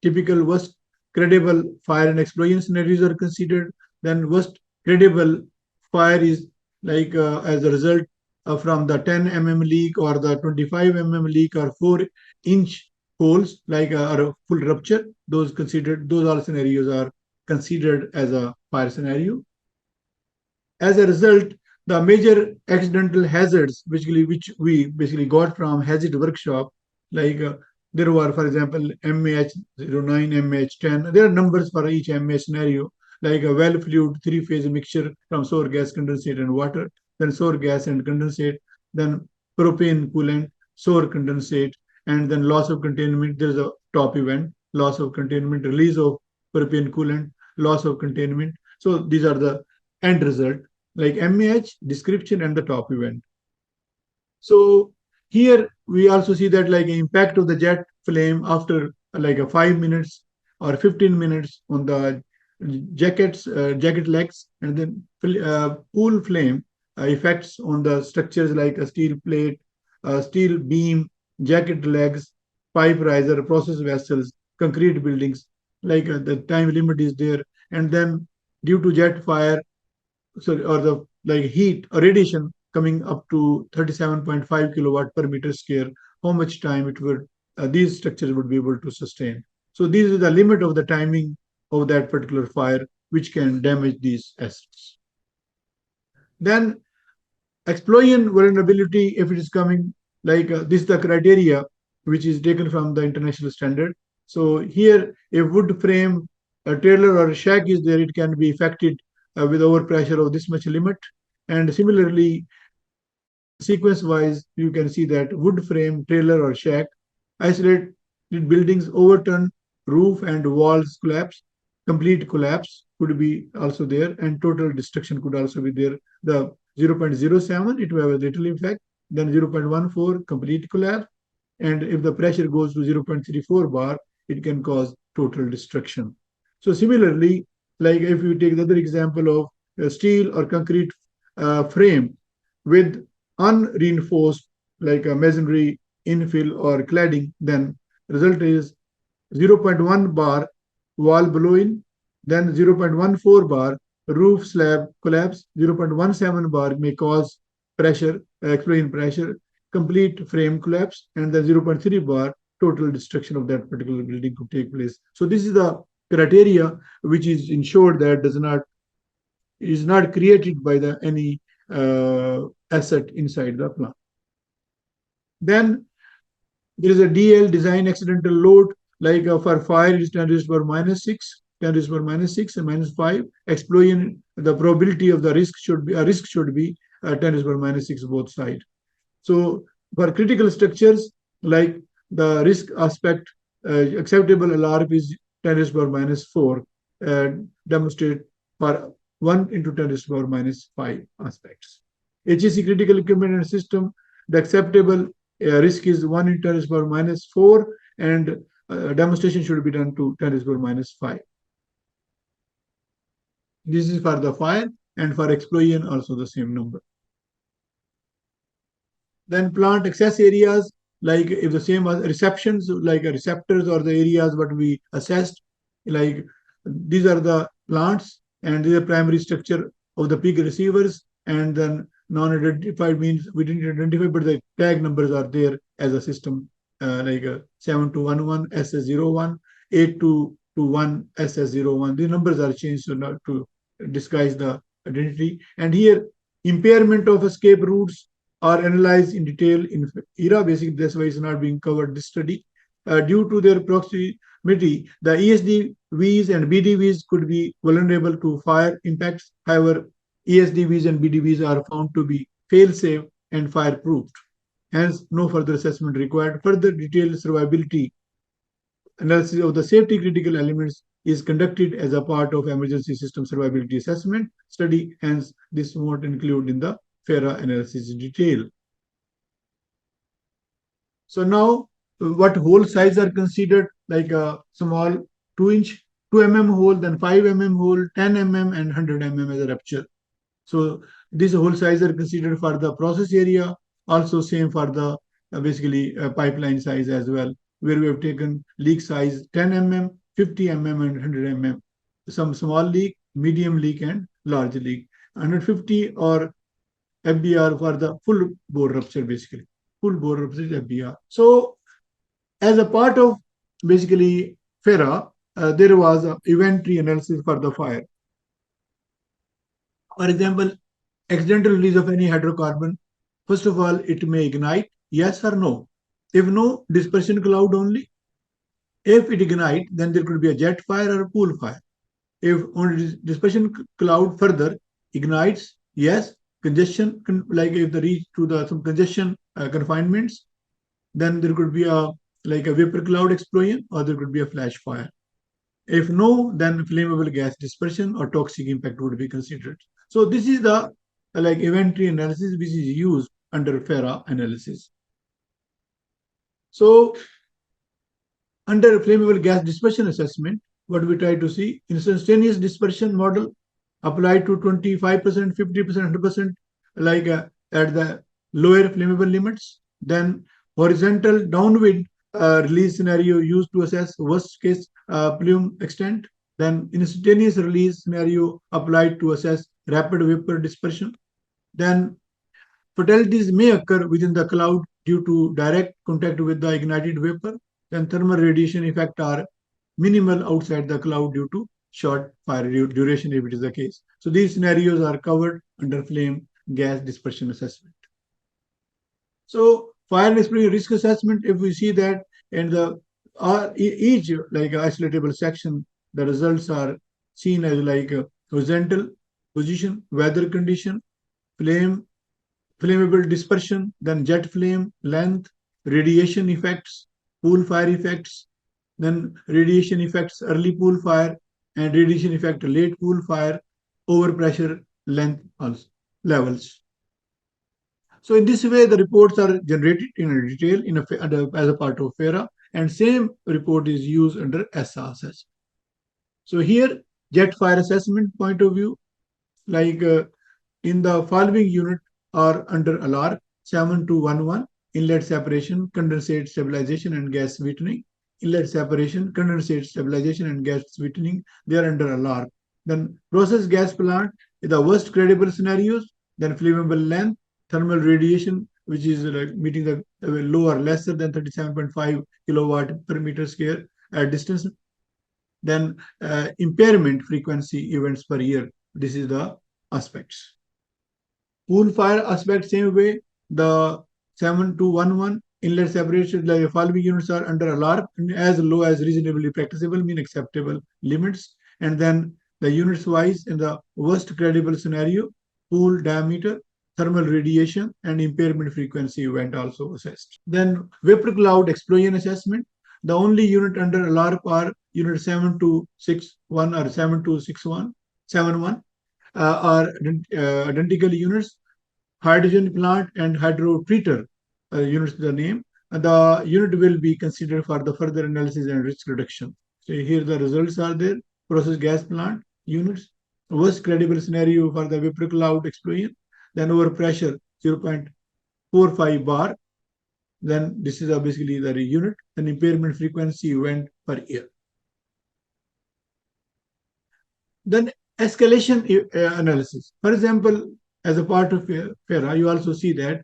B: Typical worst credible fire and explosion scenarios are considered. Then worst credible fire is like as a result from the 10 mm leak or the 25 mm leak or 4-inch holes like a full rupture. Those all scenarios are considered as a fire scenario. As a result, the major accidental hazards, which we basically got from hazard workshop, like there were, for example, MAH09, MAH10. There are numbers for each MAH scenario, like a well fluid 3-phase mixture from sour gas, condensate, and water, then sour gas and condensate, then propane coolant, sour condensate, and then loss of containment. There is a top event, loss of containment, release of propane coolant, loss of containment. So these are the end result, like MAH, description, and the top event. So here we also see that like impact of the jet flame after like a 5 minutes or 15 minutes on the jacket legs, and then pool flame effects on the structures like a steel plate, steel beam, jacket legs, pipe riser, process vessels, concrete buildings. Like the time limit is there, and then due to jet fire, or the like heat or radiation coming up to 37.5 kilowatt per meter square, how much time it would these structures would be able to sustain. So this is the limit of the timing of that particular fire, which can damage these assets. Then explosion vulnerability, if it is coming, like this is the criteria which is taken from the international standard. So here, a wood frame, a trailer or a shack is there, it can be affected with overpressure of this much limit. And similarly, sequence-wise, you can see that wood frame, trailer, or shack, isolated buildings overturn, roof and walls collapse, complete collapse could be also there, and total destruction could also be there. The 0.07, it will have a little effect, then 0.14, complete collapse, and if the pressure goes to 0.34 bar, it can cause total destruction. So similarly, like if you take the other example of a steel or concrete frame with unreinforced like a masonry infill or cladding, then result is 0.1 bar wall blowing, then 0.14 bar roof slab collapse, 0.17 bar may cause pressure, explosion pressure, complete frame collapse, and then 0.3 bar total destruction of that particular building could take place. So this is the criteria which is ensured that is not created by any asset inside the plant. Then there is a DL, design accidental load, like for fire it is 10 raised to the power -6, 10 raised to the power -6 and -5. Explosion, the probability of the risk should be 10 raised to the power -6 both sides. So for critical structures, like the risk aspect, acceptable alarm is 10 raised to the power -4, demonstrate for 1 into 10 raised to the power -5 aspects. HSE critical equipment and system, the acceptable risk is 1 into 10 raised to the power -4, and demonstration should be done to 10 raised to the power -5. This is for the fire, and for explosion also the same number. Then plant access areas, like if the same as receptions, like receptors or the areas what we assessed, like these are the plants and these are primary structure of the peak receivers, and then non-identified means we didn't identify, but the tag numbers are there as a system, like 7211 SS01, 8221 SS01. The numbers are changed to disguise the identity. And here, impairment of escape routes are analyzed in detail in ERA. Basically, that's why it's not being covered this study. Due to their proximity, the ESDVs and BDVs could be vulnerable to fire impacts. However, ESDVs and BDVs are found to be fail-safe and fire-proofed. Hence, no further assessment required. Further detailed survivability analysis of the safety critical elements is conducted as a part of emergency system survivability assessment study. Hence, this won't include in the FARA analysis in detail. So now, what hole size are considered, like a small 2 mm hole, then 5 mm hole, 10 mm, and 100 mm as a rupture. So these hole size are considered for the process area. Also same for the pipeline size as well, where we have taken leak size 10 mm, 50 mm, and 100 mm. Some small leak, medium leak, and large leak. 150 or FBR for the full bore rupture, basically. Full bore rupture is FBR. So as a part of FARA, there was an event tree analysis for the fire. For example, accidental release of any hydrocarbon. First of all, it may ignite, yes or no. If no, dispersion cloud only. If it ignite, then there could be a jet fire or a pool fire. If only dispersion cloud further ignites, yes. Congestion, like if they reach to some congestion confinements, then there could be a vapor cloud explosion, or there could be a flash fire. If no, then flammable gas dispersion or toxic impact would be considered. So this is the event tree analysis which is used under FARA analysis. So under flammable gas dispersion assessment, what we try to see, instantaneous dispersion model applied to 25%, 50%, 100%, at the lower flammable limits. Then horizontal downwind release scenario used to assess worst case plume extent. Then instantaneous release scenario applied to assess rapid vapor dispersion. Then fatalities may occur within the cloud due to direct contact with the ignited vapor. Then thermal radiation effect are minimal outside the cloud due to short fire duration, if it is the case. So these scenarios are covered under flame gas dispersion assessment. So fire and explosion risk assessment, if we see that in the each isolatable section, the results are seen as horizontal position, weather condition, flammable dispersion, then jet flame length, radiation effects, pool fire effects, then radiation effects early pool fire, and radiation effect late pool fire, overpressure length also, levels. So in this way, the reports are generated in detail as a part of FARA, and same report is used under ESSA assessment. So here, jet fire assessment point of view, in the following unit are under alarm: 7211, inlet separation, condensate stabilization, and gas sweetening. Inlet separation, condensate stabilization, and gas sweetening, they are under alarm. Then process gas plant, the worst credible scenarios, then flammable length, thermal radiation, which is meeting the low or lesser than 37.5 kilowatt per meter square at distance. Then impairment frequency events per year. This is the aspects. Pool fire aspect, same way, the 7211 inlet separation, the following units are under alarm as low as reasonably practicable, mean acceptable limits. And then the units wise, in the worst credible scenario, pool diameter, thermal radiation, and impairment frequency event also assessed. Then vapor cloud explosion assessment. The only unit under alarm are unit 7261 or 7271 are identical units. Hydrogen plant and hydro treater units, the name. The unit will be considered for the further analysis and risk reduction. So here the results are there. Process gas plant units. Worst credible scenario for the vapor cloud explosion. Then overpressure 0.45 bar. Then this is basically the unit. Then impairment frequency event per year. Then escalation analysis. For example, as a part of FARA, you also see that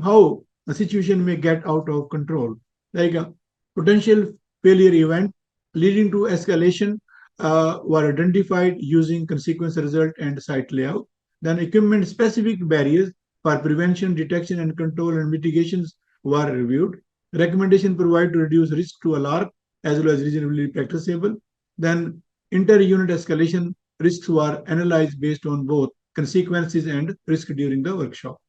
B: how a situation may get out of control, like a potential failure event leading to escalation were identified using consequence result and site layout. Then equipment-specific barriers for prevention, detection, and control and mitigations were reviewed. Recommendation provided to reduce risk to alarm as well as reasonably practicable. Then inter-unit escalation risks were analyzed based on both consequences and risk during the workshop.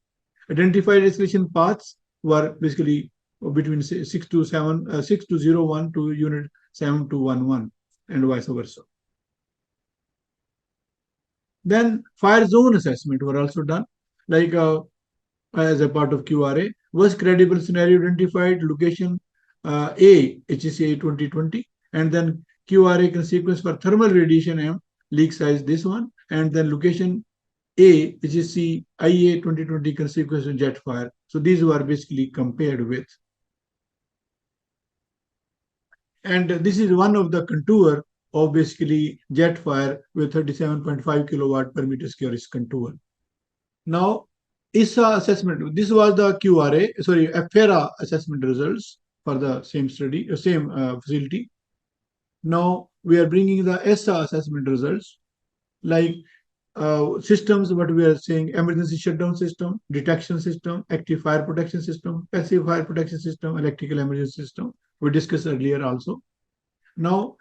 B: Identified escalation paths were basically between 6 to 01 to unit 7 to 11 and vice versa. Then fire zone assessment were also done, like as a part of QRA. Was credible scenario identified, location A, HSECA 2020, and then QRA consequence for thermal radiation M, leak size this one, and then location A, HSC IEA 2020 consequence of jet fire. So these were basically compared with. And this is one of the contour of basically jet fire with 37.5 kilowatt per meter square is contour. Now, ESSA assessment, this was the QRA, sorry, FERA assessment results for the same study, same facility. Now, we are bringing the ESSA assessment results, like systems, what we are saying, emergency shutdown system, detection system, active fire protection system, passive fire protection system, electrical emergency system. We discussed earlier also. Now,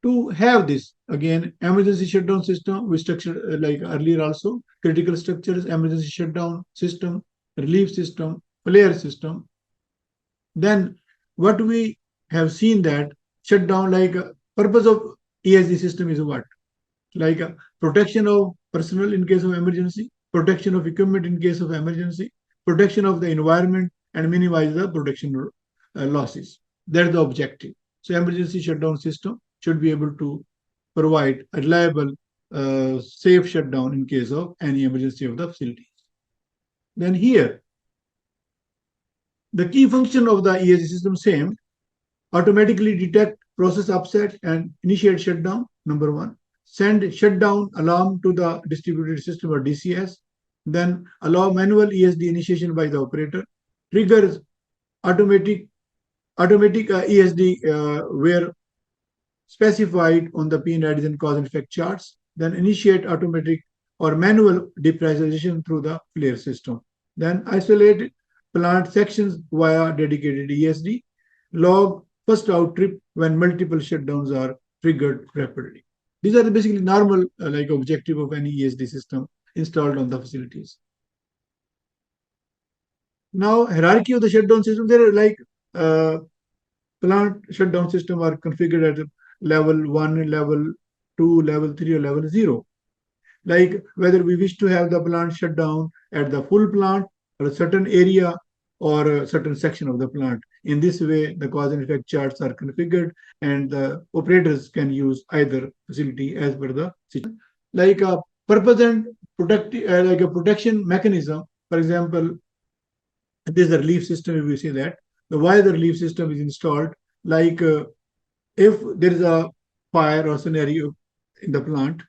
B: to have this, again, emergency shutdown system, we structured like earlier also, critical structures, emergency shutdown system, relief system, flare system. Then what we have seen that shutdown, like purpose of ESD system is what? Like protection of personnel in case of emergency, protection of equipment in case of emergency, protection of the environment, and minimize the production losses. That's the objective. So emergency shutdown system should be able to provide a reliable, safe shutdown in case of any emergency of the facilities. Then here, the key function of the ESD system same, automatically detect process upset and initiate shutdown, number one. Send shutdown alarm to the distributed system or DCS, then allow manual ESD initiation by the operator, triggers automatic ESD where specified on the PNIDs and cause and effect charts, then initiate automatic or manual depressurization through the flare system. Then isolate plant sections via dedicated ESD, log first out trip when multiple shutdowns are triggered rapidly. These are basically normal like objective of any ESD system installed on the facilities. Now, hierarchy of the shutdown system, there are like plant shutdown system are configured at level 1, level 2, level 3, or level 0. Like whether we wish to have the plant shut down at the full plant or a certain area or a certain section of the plant. In this way, the cause and effect charts are configured and the operators can use either facility as per the situation. Like a purpose and like a protection mechanism, for example, this is a relief system, if we say that. Why the relief system is installed, like if there is a fire or scenario in the plant,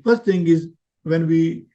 B: first thing is when we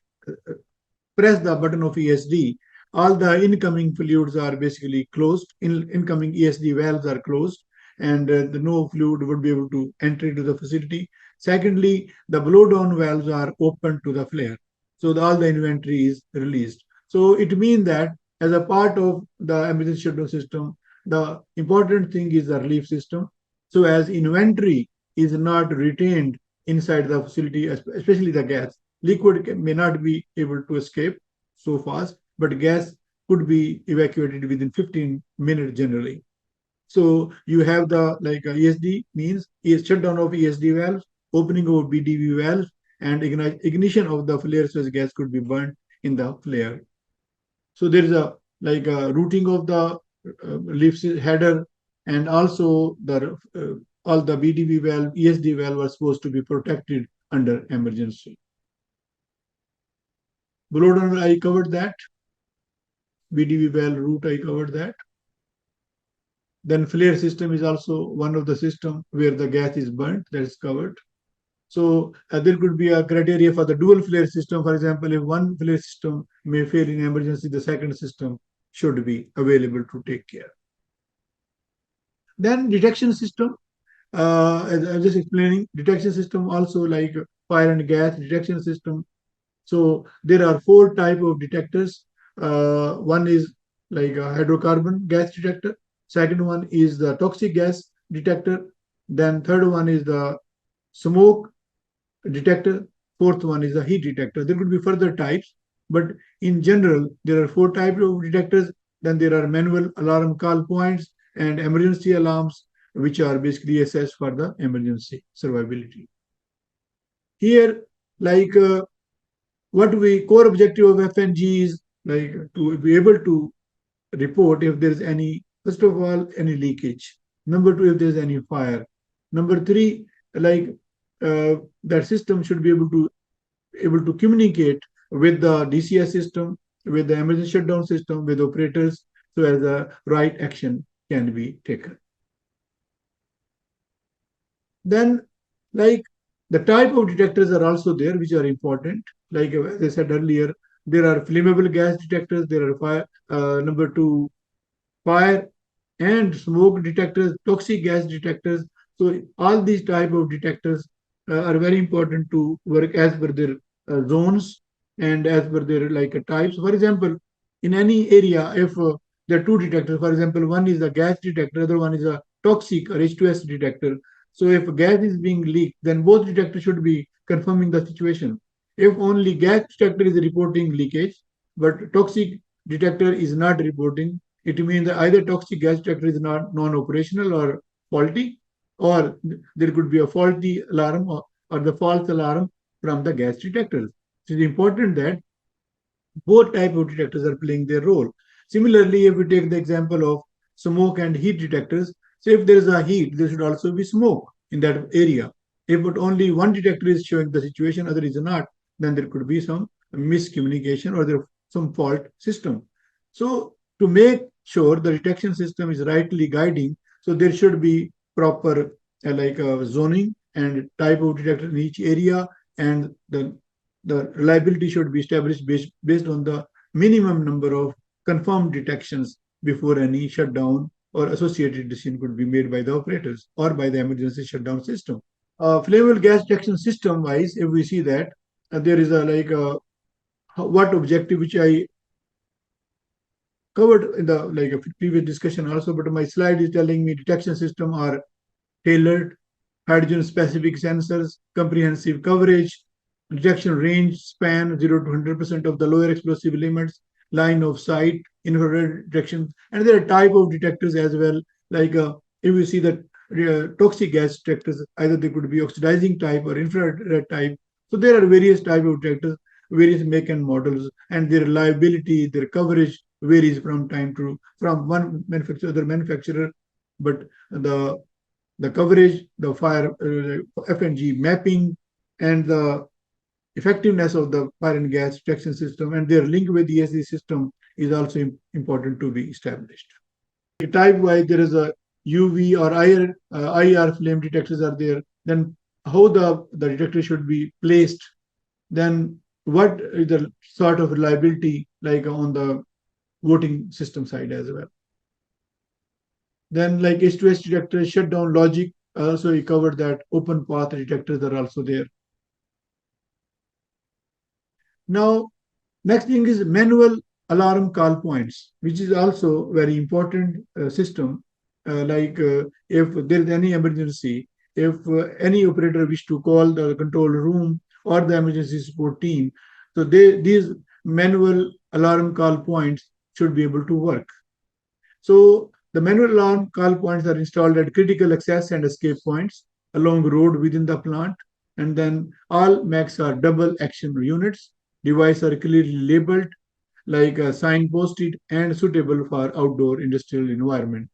B: press the button of ESD, all the incoming fluids are basically closed, incoming ESD valves are closed, and no fluid would be able to enter into the facility. Secondly, the blowdown valves are open to the flare. So all the inventory is released. So it means that as a part of the emergency shutdown system, the important thing is the relief system. So as inventory is not retained inside the facility, especially the gas, liquid may not be able to escape so fast, but gas could be evacuated within 15 minutes generally. So you have the like ESD means shutdown of ESD valves, opening of BDV valves, and ignition of the flare, so gas could be burned in the flare. So there is a like a routing of the leaf header, and also the all the BDV valve, ESD valve are supposed to be protected under emergency. Blowdown, I covered that. BDV valve route, I covered that. Then flare system is also one of the system where the gas is burnt, that is covered. So there could be a criteria for the dual flare system. For example, if one flare system may fail in emergency, the second system should be available to take care. Then detection system. As I was just explaining, detection system also like fire and gas detection system. So there are four type of detectors. One is like a hydrocarbon gas detector. Second one is the toxic gas detector. Then third one is the smoke detector. Fourth one is the heat detector. There could be further types, but in general, there are four types of detectors. Then there are manual alarm call points and emergency alarms, which are basically assessed for the emergency survivability. Here, like what we core objective of FNG is like to be able to report if there is any, first of all, any leakage. Number two, if there is any fire. Number three, like that system should be able to communicate with the DCS system, with the emergency shutdown system, with operators, so as the right action can be taken. Then, like the type of detectors are also there, which are important. Like as I said earlier, there are flammable gas detectors. There are fire. Number two, fire and smoke detectors, toxic gas detectors. So all these type of detectors are very important to work as per their zones and as per their like types. For example, in any area, if there are two detectors, for example, one is a gas detector, other one is a toxic or H2S detector. So if gas is being leaked, then both detectors should be confirming the situation. If only gas detector is reporting leakage, but toxic detector is not reporting, it means that either toxic gas detector is not non-operational or faulty, or there could be a faulty alarm or the false alarm from the gas detectors. It is important that both type of detectors are playing their role. Similarly, if we take the example of smoke and heat detectors, so if there is a heat, there should also be smoke in that area. If but only one detector is showing the situation, other is not, then there could be some miscommunication or there some fault system. So to make sure the detection system is rightly guiding, so there should be proper zoning and type of detector in each area, and the reliability should be established based on the minimum number of confirmed detections before any shutdown or associated decision could be made by the operators or by the emergency shutdown system. Flammable gas detection system wise, if we see that there is a what objective which I covered in the like a previous discussion also, but my slide is telling me detection system are tailored, hydrogen specific sensors, comprehensive coverage, detection range span 0 to 100% of the lower explosive limits, line of sight, infrared detection, and there are type of detectors as well. Like if you see that toxic gas detectors, either they could be oxidizing type or infrared type. So there are various type of detectors, various make and models, and their reliability, their coverage varies from one manufacturer to other manufacturer. But the coverage, the fire FNG mapping, and the effectiveness of the fire and gas detection system and their link with the ESSA system is also important to be established. Type wise, there is a UV or IR flame detectors are there. Then how the detector should be placed. Then what is the sort of reliability like on the voting system side as well. Then like H2S detector, shutdown logic. Also, we covered that open path detectors are also there. Now, next thing is manual alarm call points, which is also very important system. If there is any emergency, if any operator wish to call the control room or the emergency support team, so these manual alarm call points should be able to work. So the manual alarm call points are installed at critical access and escape points along road within the plant. And then all MACs are double action units. Devices are clearly labeled, like signposted and suitable for outdoor industrial environment.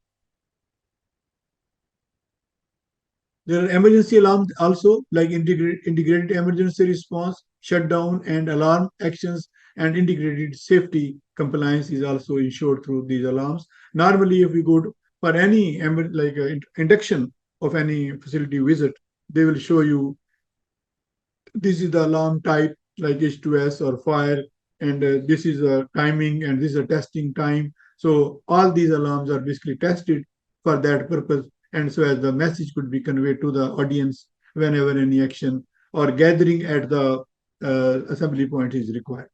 B: There are emergency alarms also, like integrated emergency response, shutdown, and alarm actions, and integrated safety compliance is also ensured through these alarms. Normally, if we go for any induction of any facility visit, they will show you this is the alarm type, like H2S or fire, and this is a timing, and this is a testing time. So all these alarms are basically tested for that purpose, and so as the message could be conveyed to the audience whenever any action or gathering at the assembly point is required.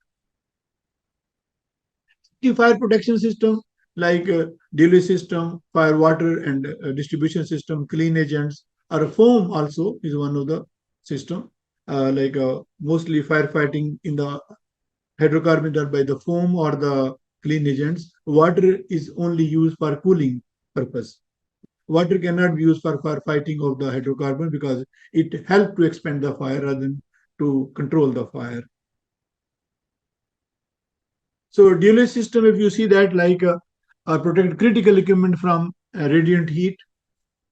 B: The fire protection system like delay system, fire water and distribution system, clean agents, or foam also is one of the system. Mostly firefighting in the hydrocarbons are by the foam or the clean agents. Water is only used for cooling purpose. Water cannot be used for firefighting of the hydrocarbon because it helps to expand the fire rather than to control the fire. So delay system, if you see that protect critical equipment from radiant heat,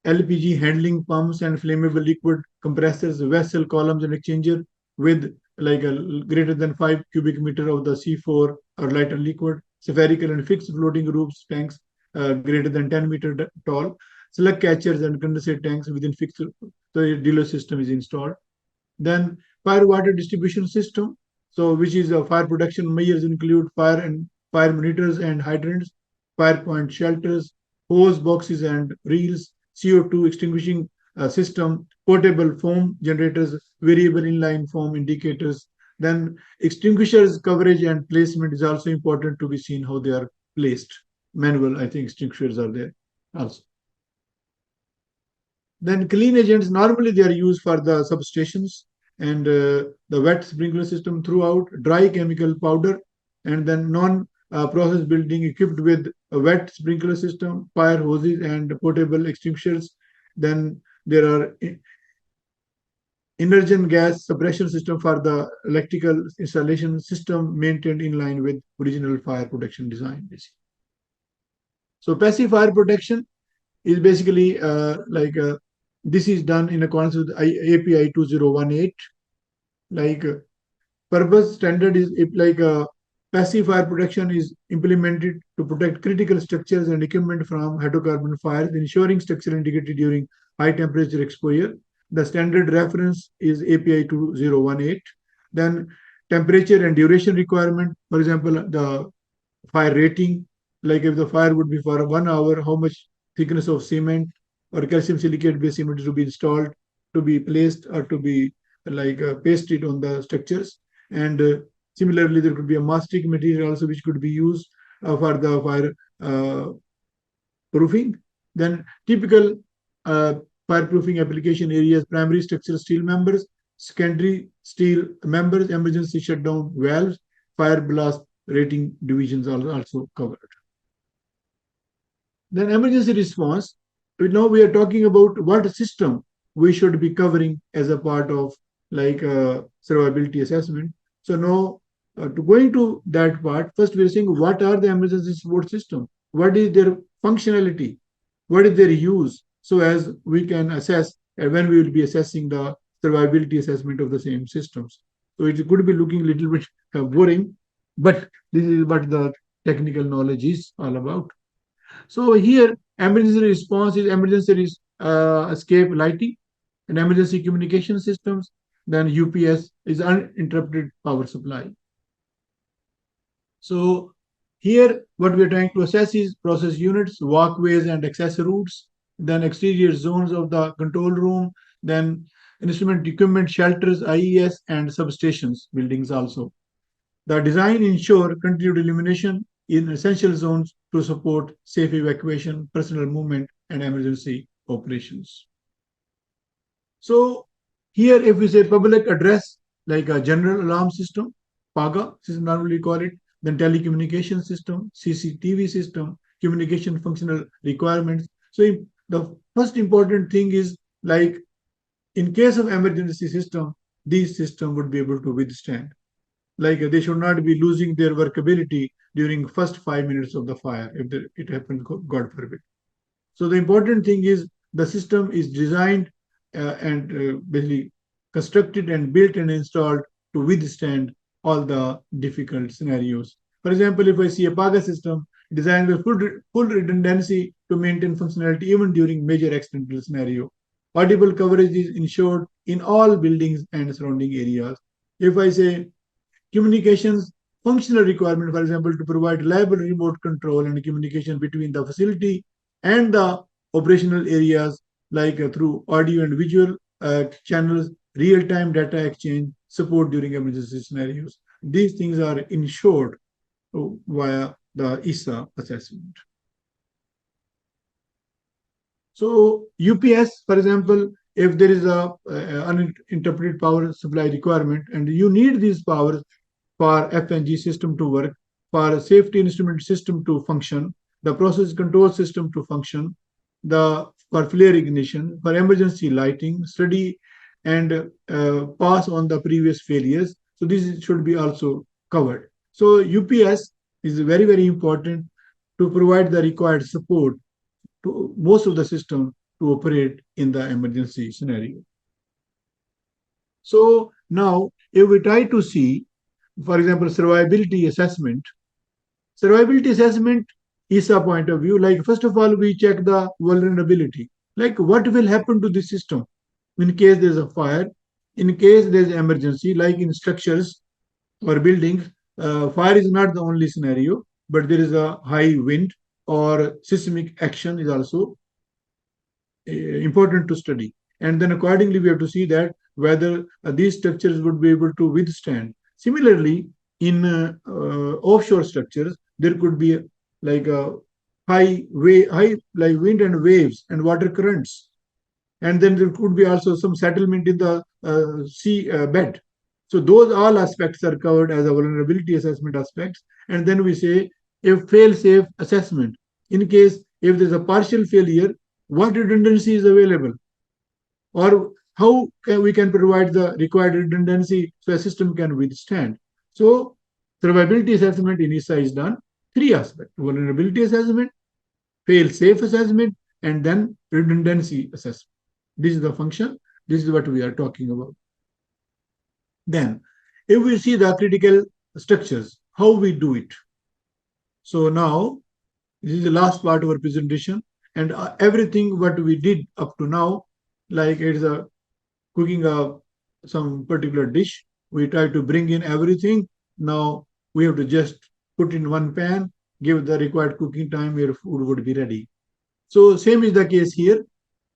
B: LPG handling pumps and flammable liquid compressors, vessel columns and exchanger with greater than 5 cubic meter of the C4 or lighter liquid, spherical and fixed floating roofs tanks greater than 10 meter tall, slug catchers and condensate tanks within fixed. So the delay system is installed. Then fire water distribution system. So which is fire protection measures include fire monitors and hydrants, fire point shelters, hose boxes and reels, CO2 extinguishing system, portable foam generators, variable inline foam indicators. Then extinguishers coverage and placement is also important to be seen how they are placed. Manual, I think extinguishers are there also. Then clean agents, normally they are used for the substations and the wet sprinkler system throughout, dry chemical powder, and then non-process building equipped with a wet sprinkler system, fire hoses, and portable extinguishers. Then there are emergent gas suppression system for the electrical installation system maintained in line with original fire protection design. Basically. So passive fire protection is basically this is done in accordance with API 2018. Purpose standard is passive fire protection is implemented to protect critical structures and equipment from hydrocarbon fires, ensuring structural integrity during high temperature exposure. The standard reference is API 2018. Then temperature and duration requirement, for example, the fire rating, like if the fire would be for 1 hour, how much thickness of cement or calcium silicate based cement to be installed, to be placed, or to be pasted on the structures. And similarly, there could be a mastic material also which could be used for the fire proofing. Then typical fireproofing application areas: primary structural steel members, secondary steel members, emergency shutdown valves, fire blast rating divisions are also covered. Then emergency response. Now we are talking about what system we should be covering as a part of survivability assessment. So now to going to that part, first we are saying what are the emergency support system? What is their functionality? What is their use? So as we can assess when we will be assessing the survivability assessment of the same systems. So it could be looking a little bit boring, but this is what the technical knowledge is all about. So here, emergency response is emergency escape lighting and emergency communication systems. Then UPS is uninterrupted power supply. So here, what we are trying to assess is process units, walkways and access routes, then exterior zones of the control room, then instrument equipment shelters, IES, and substations, buildings also. The design ensure continued illumination in essential zones to support safe evacuation, personal movement, and emergency operations. So here, if we say public address, like a general alarm system, PAGA, this is normally call it, then telecommunication system, CCTV system, communication functional requirements. So the first important thing is in case of emergency system, these systems would be able to withstand. They should not be losing their workability during first 5 minutes of the fire if it happens, God forbid. So the important thing is the system is designed and basically constructed and built and installed to withstand all the difficult scenarios. For example, if I see a PAGA system designed with full redundancy to maintain functionality even during major accidental scenario, audible coverage is ensured in all buildings and surrounding areas. If I say communications functional requirement, for example, to provide reliable remote control and communication between the facility and the operational areas like through audio and visual channels, real-time data exchange, support during emergency scenarios. These things are ensured via the ESSA assessment. So UPS, for example, if there is a uninterrupted power supply requirement and you need these powers for FNG system to work, for safety instrument system to function, the process control system to function, for flare ignition, for emergency lighting, study and pass on the previous failures. So this should be also covered. So UPS is very, very important to provide the required support to most of the system to operate in the emergency scenario. So now, if we try to see, for example, survivability assessment is a point of view. Like, first of all, we check the vulnerability. Like, what will happen to the system in case there's a fire, in case there's emergency, like in structures or buildings. Fire is not the only scenario, but there is a high wind or seismic action is also important to study. And then accordingly, we have to see that whether these structures would be able to withstand. Similarly, in offshore structures, there could be like a high like wind and waves and water currents. And then there could be also some settlement in the sea bed. So those all aspects are covered as a vulnerability assessment aspects. And then we say if fail-safe assessment, in case if there's a partial failure, what redundancy is available, or how we can provide the required redundancy so a system can withstand. So survivability assessment in ESSA is done three aspects: vulnerability assessment, fail-safe assessment, and then redundancy assessment. This is the function. This is what we are talking about. Then, if we see the critical structures, how we do it. So now, this is the last part of our presentation, and everything what we did up to now, like it's a cooking some particular dish, we try to bring in everything. Now we have to just put in one pan, give the required cooking time, your food would be ready. So same is the case here.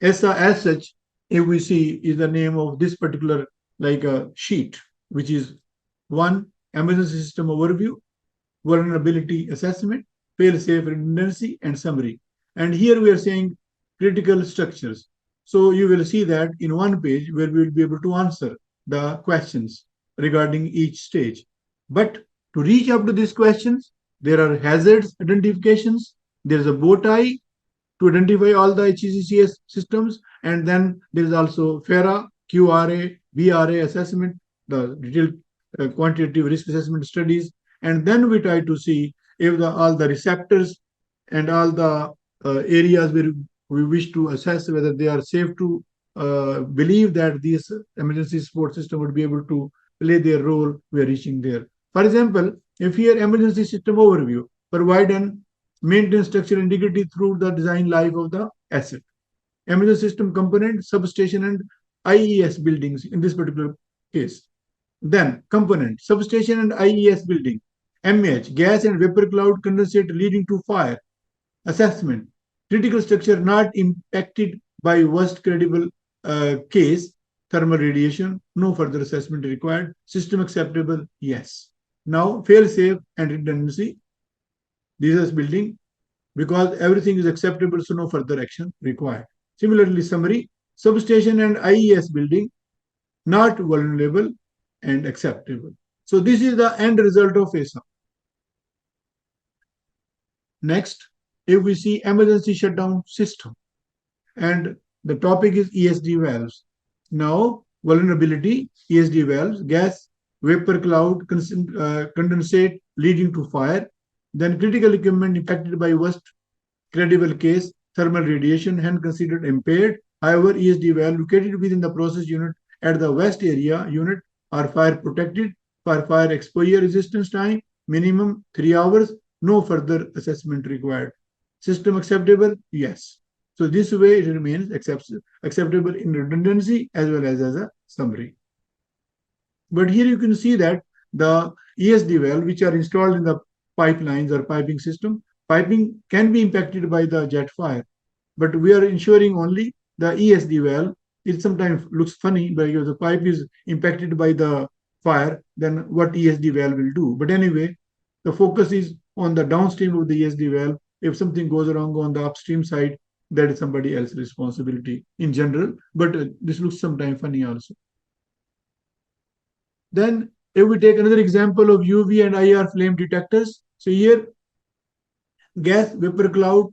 B: ESSA as such, if we see, is the name of this particular like a sheet, which is one, emergency system overview, vulnerability assessment, fail-safe redundancy, and summary. And here we are saying critical structures. So you will see that in one page where we will be able to answer the questions regarding each stage. But to reach up to these questions, there are hazards identifications, there is a bow tie to identify all the HSECS systems, and then there is also FERA, QRA, VRA assessment, the detailed quantitative risk assessment studies, and then we try to see if all the receptors and all the areas where we wish to assess whether they are safe to believe that this emergency support system would be able to play their role, we are reaching there. For example, if here emergency system overview, provide and maintain structural integrity through the design life of the asset. Emergency system component, substation, and IES buildings in this particular case. Then component, substation and IES building, MH, gas and vapor cloud condensate leading to fire. Assessment, critical structure not impacted by worst credible case, thermal radiation, no further assessment required. System acceptable, yes. Now fail safe and redundancy, this is building, because everything is acceptable, so no further action required. Similarly, summary, substation and IES building, not vulnerable and acceptable. So this is the end result of ESSA. Next, if we see emergency shutdown system, and the topic is ESD valves. Now, vulnerability, ESD valves, gas, vapor cloud, condensate leading to fire, then critical equipment impacted by worst credible case, thermal radiation, hence considered impaired. However, ESD valve located within the process unit at the west area unit are fire protected for fire exposure resistance time, minimum 3 hours, no further assessment required. System acceptable? Yes. So this way it remains acceptable in redundancy as well as a summary. But here you can see that the ESD valve, which are installed in the pipelines or piping system, piping can be impacted by the jet fire. but we are ensuring only the ESD valve. It sometimes looks funny because the pipe is impacted by the fire, then what ESD valve will do. But anyway, the focus is on the downstream of the ESD valve. If something goes wrong on the upstream side, that is somebody else's responsibility in general, but this looks sometimes funny also. Then if we take another example of UV and IR flame detectors, so here gas, vapor cloud,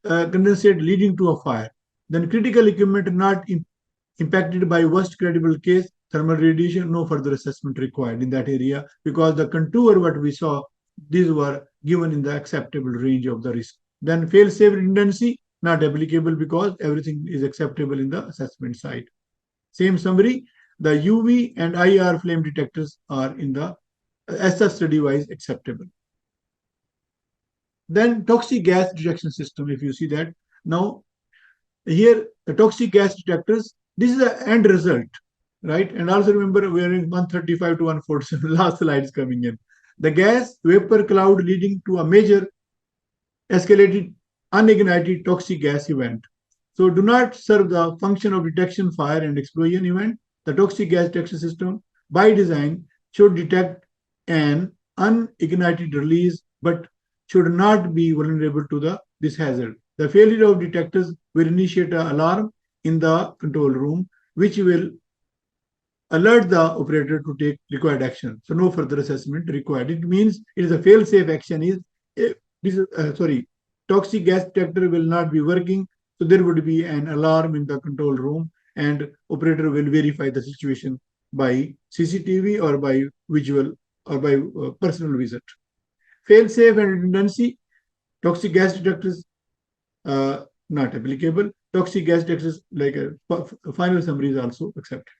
B: condensate leading to a fire. Then critical equipment not impacted by worst credible case, thermal radiation, no further assessment required in that area because the contour what we saw, these were given in the acceptable range of the risk. Then fail-safe redundancy, not applicable because everything is acceptable in the assessment side. Same summary, the UV and IR flame detectors are in the ESSA study-wise acceptable. Then toxic gas detection system, if you see that. Now, here, the toxic gas detectors, this is the end result, right? And also remember, we are in 135 to 147, last slide is coming in. The gas vapor cloud leading to a major escalated unignited toxic gas event. So do not serve the function of detection, fire, and explosion event. The toxic gas detection system, by design, should detect an unignited release, but should not be vulnerable to this hazard. The failure of detectors will initiate an alarm in the control room, which will alert the operator to take required action. So no further assessment required. It means it is a fail-safe action. Toxic gas detector will not be working, so there would be an alarm in the control room, and operator will verify the situation by CCTV or by visual or by personal visit. Fail-safe and redundancy, toxic gas detectors not applicable. Toxic gas detectors, like a final summary, is also accepted.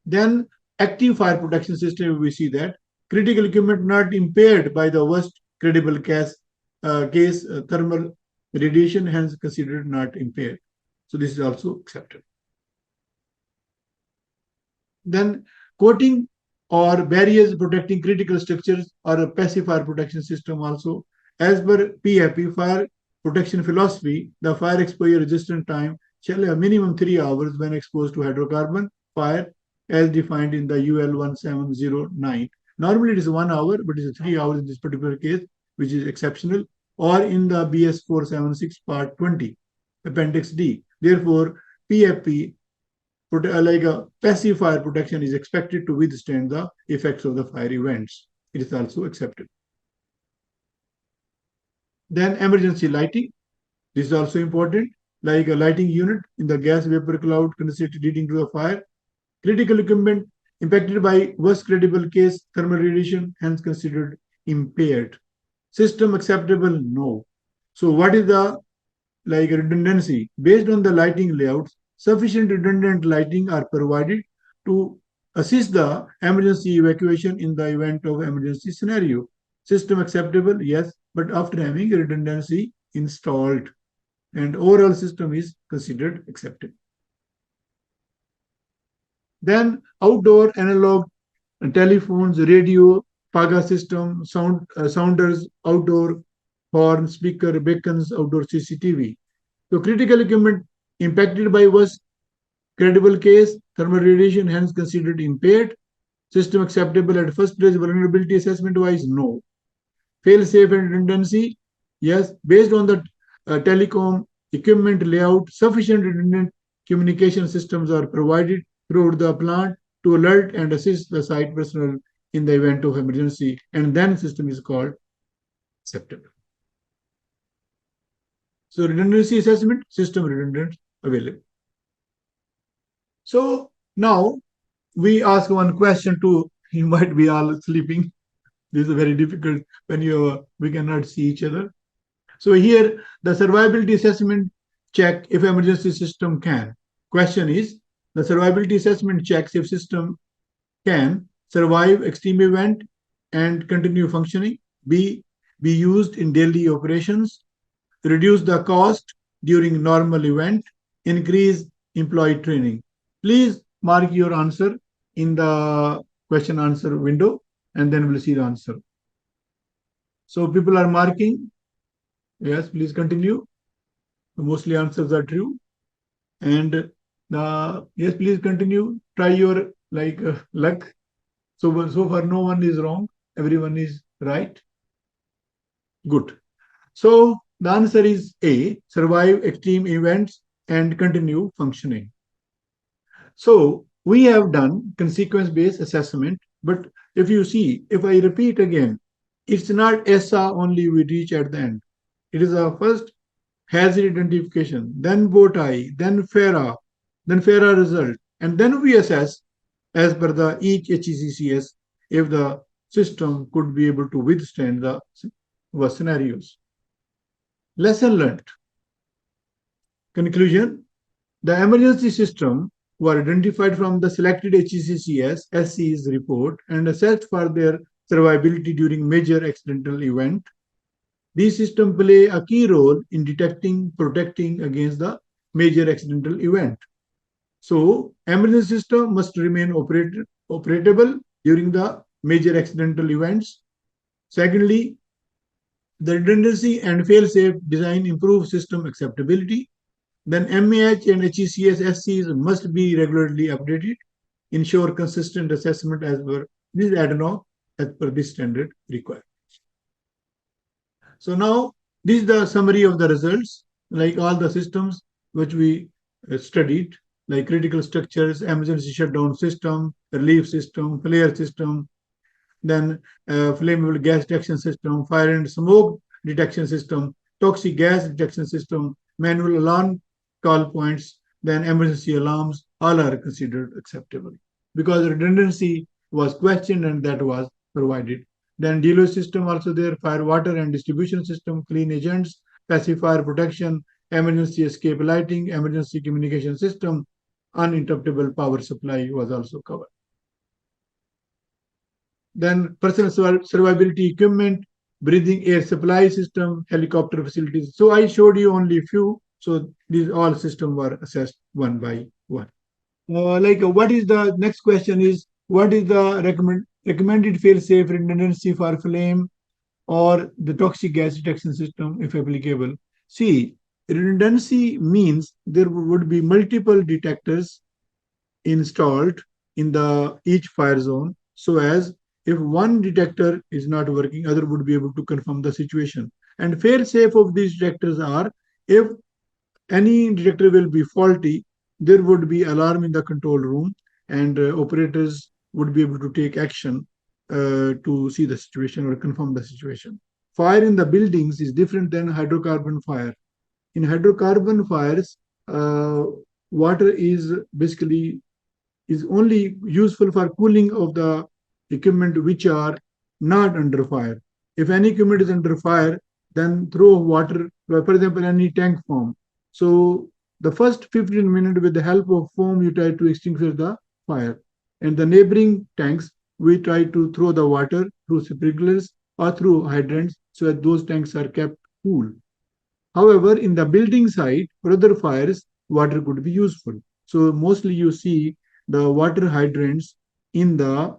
B: Then active fire protection system, we see that critical equipment not impaired by the worst credible case, thermal radiation, hence considered not impaired. So this is also accepted. Then coating or barriers protecting critical structures or a passive fire protection system also. As per PFP, fire protection philosophy, the fire exposure resistant time shall have minimum 3 hours when exposed to hydrocarbon fire as defined in the UL 1709. Normally it is 1 hour, but it is 3 hours in this particular case, which is exceptional, or in the BS 476 part 20, appendix D. Therefore, PFP, like a passive fire protection, is expected to withstand the effects of the fire events. It is also accepted. Then emergency lighting. This is also important, like a lighting unit in the gas vapor cloud condensate leading to the fire. Critical equipment impacted by worst credible case thermal radiation, hence considered impaired. System acceptable? No. So what is the redundancy? Based on the lighting layouts, sufficient redundant lighting are provided to assist the emergency evacuation in the event of emergency scenario. System acceptable? Yes, but after having redundancy installed, and overall system is considered acceptable. Then outdoor analog telephones, radio, PAGA system, sounders, outdoor horn, speaker, beacons, outdoor CCTV. So critical equipment impacted by worst credible case, thermal radiation, hence considered impaired. System acceptable at first place, vulnerability assessment wise, no. Fail-safe and redundancy, yes. Based on the telecom equipment layout, sufficient redundant communication systems are provided throughout the plant to alert and assist the site personnel in the event of emergency, and then system is called acceptable. So redundancy assessment, system redundant, available. So now we ask one question to, you might be all sleeping. This is very difficult when we cannot see each other. So here the survivability assessment check if emergency system can. Question is, the survivability assessment checks if system can survive extreme event and continue functioning, be used in daily operations, reduce the cost during normal event, increase employee training. Please mark your answer in the question answer window, and then we'll see the answer. So people are marking. Yes, please continue. Mostly answers are true. And yes, please continue. Try your luck. So far, no one is wrong. Everyone is right. Good. So the answer is A, survive extreme events and continue functioning. So we have done consequence-based assessment, but if you see, if I repeat again, it's not ESSA only we reach at the end. It is our first hazard identification, then BOTI, then FARA result, and then we assess as per the each HECCS if the system could be able to withstand the scenarios. Lesson learned. Conclusion. The emergency system were identified from the selected HSECES SC's report and assessed for their survivability during major accidental event. These systems play a key role in detecting, protecting against the major accidental event. So, emergency system must remain operable during the major accidental events. Secondly, the redundancy and fail-safe design improve system acceptability. Then MAH and HECS SCs must be regularly updated, ensure consistent assessment as per this ADNOC as per this standard required. So now this is the summary of the results, like all the systems which we studied, like critical structures, emergency shutdown system, relief system, flare system, then flammable gas detection system, fire and smoke detection system, toxic gas detection system, manual alarm call points, then emergency alarms, all are considered acceptable because redundancy was questioned and that was provided. Then dealer system also there, fire, water and distribution system, clean agents, passive fire protection, emergency escape lighting, emergency communication system, uninterruptible power supply was also covered. Then personal survivability equipment, breathing air supply system, helicopter facilities. So I showed you only a few. So these all systems were assessed one by one. What is the next question is, what is the recommended fail-safe redundancy for flame or the toxic gas detection system, if applicable? See, redundancy means there would be multiple detectors installed in the each fire zone, so as if one detector is not working, other would be able to confirm the situation. And fail-safe of these detectors are, if any detector will be faulty, there would be alarm in the control room and operators would be able to take action to see the situation or confirm the situation. Fire in the buildings is different than hydrocarbon fire. In hydrocarbon fires, water is basically is only useful for cooling of the equipment which are not under fire. If any equipment is under fire, then throw water, for example, any tank foam. So the first 15 minutes with the help of foam, you try to extinguish the fire. And the neighboring tanks, we try to throw the water through sprinklers or through hydrants so that those tanks are kept cool. However, in the building side, for other fires, water could be useful. So mostly you see the water hydrants in the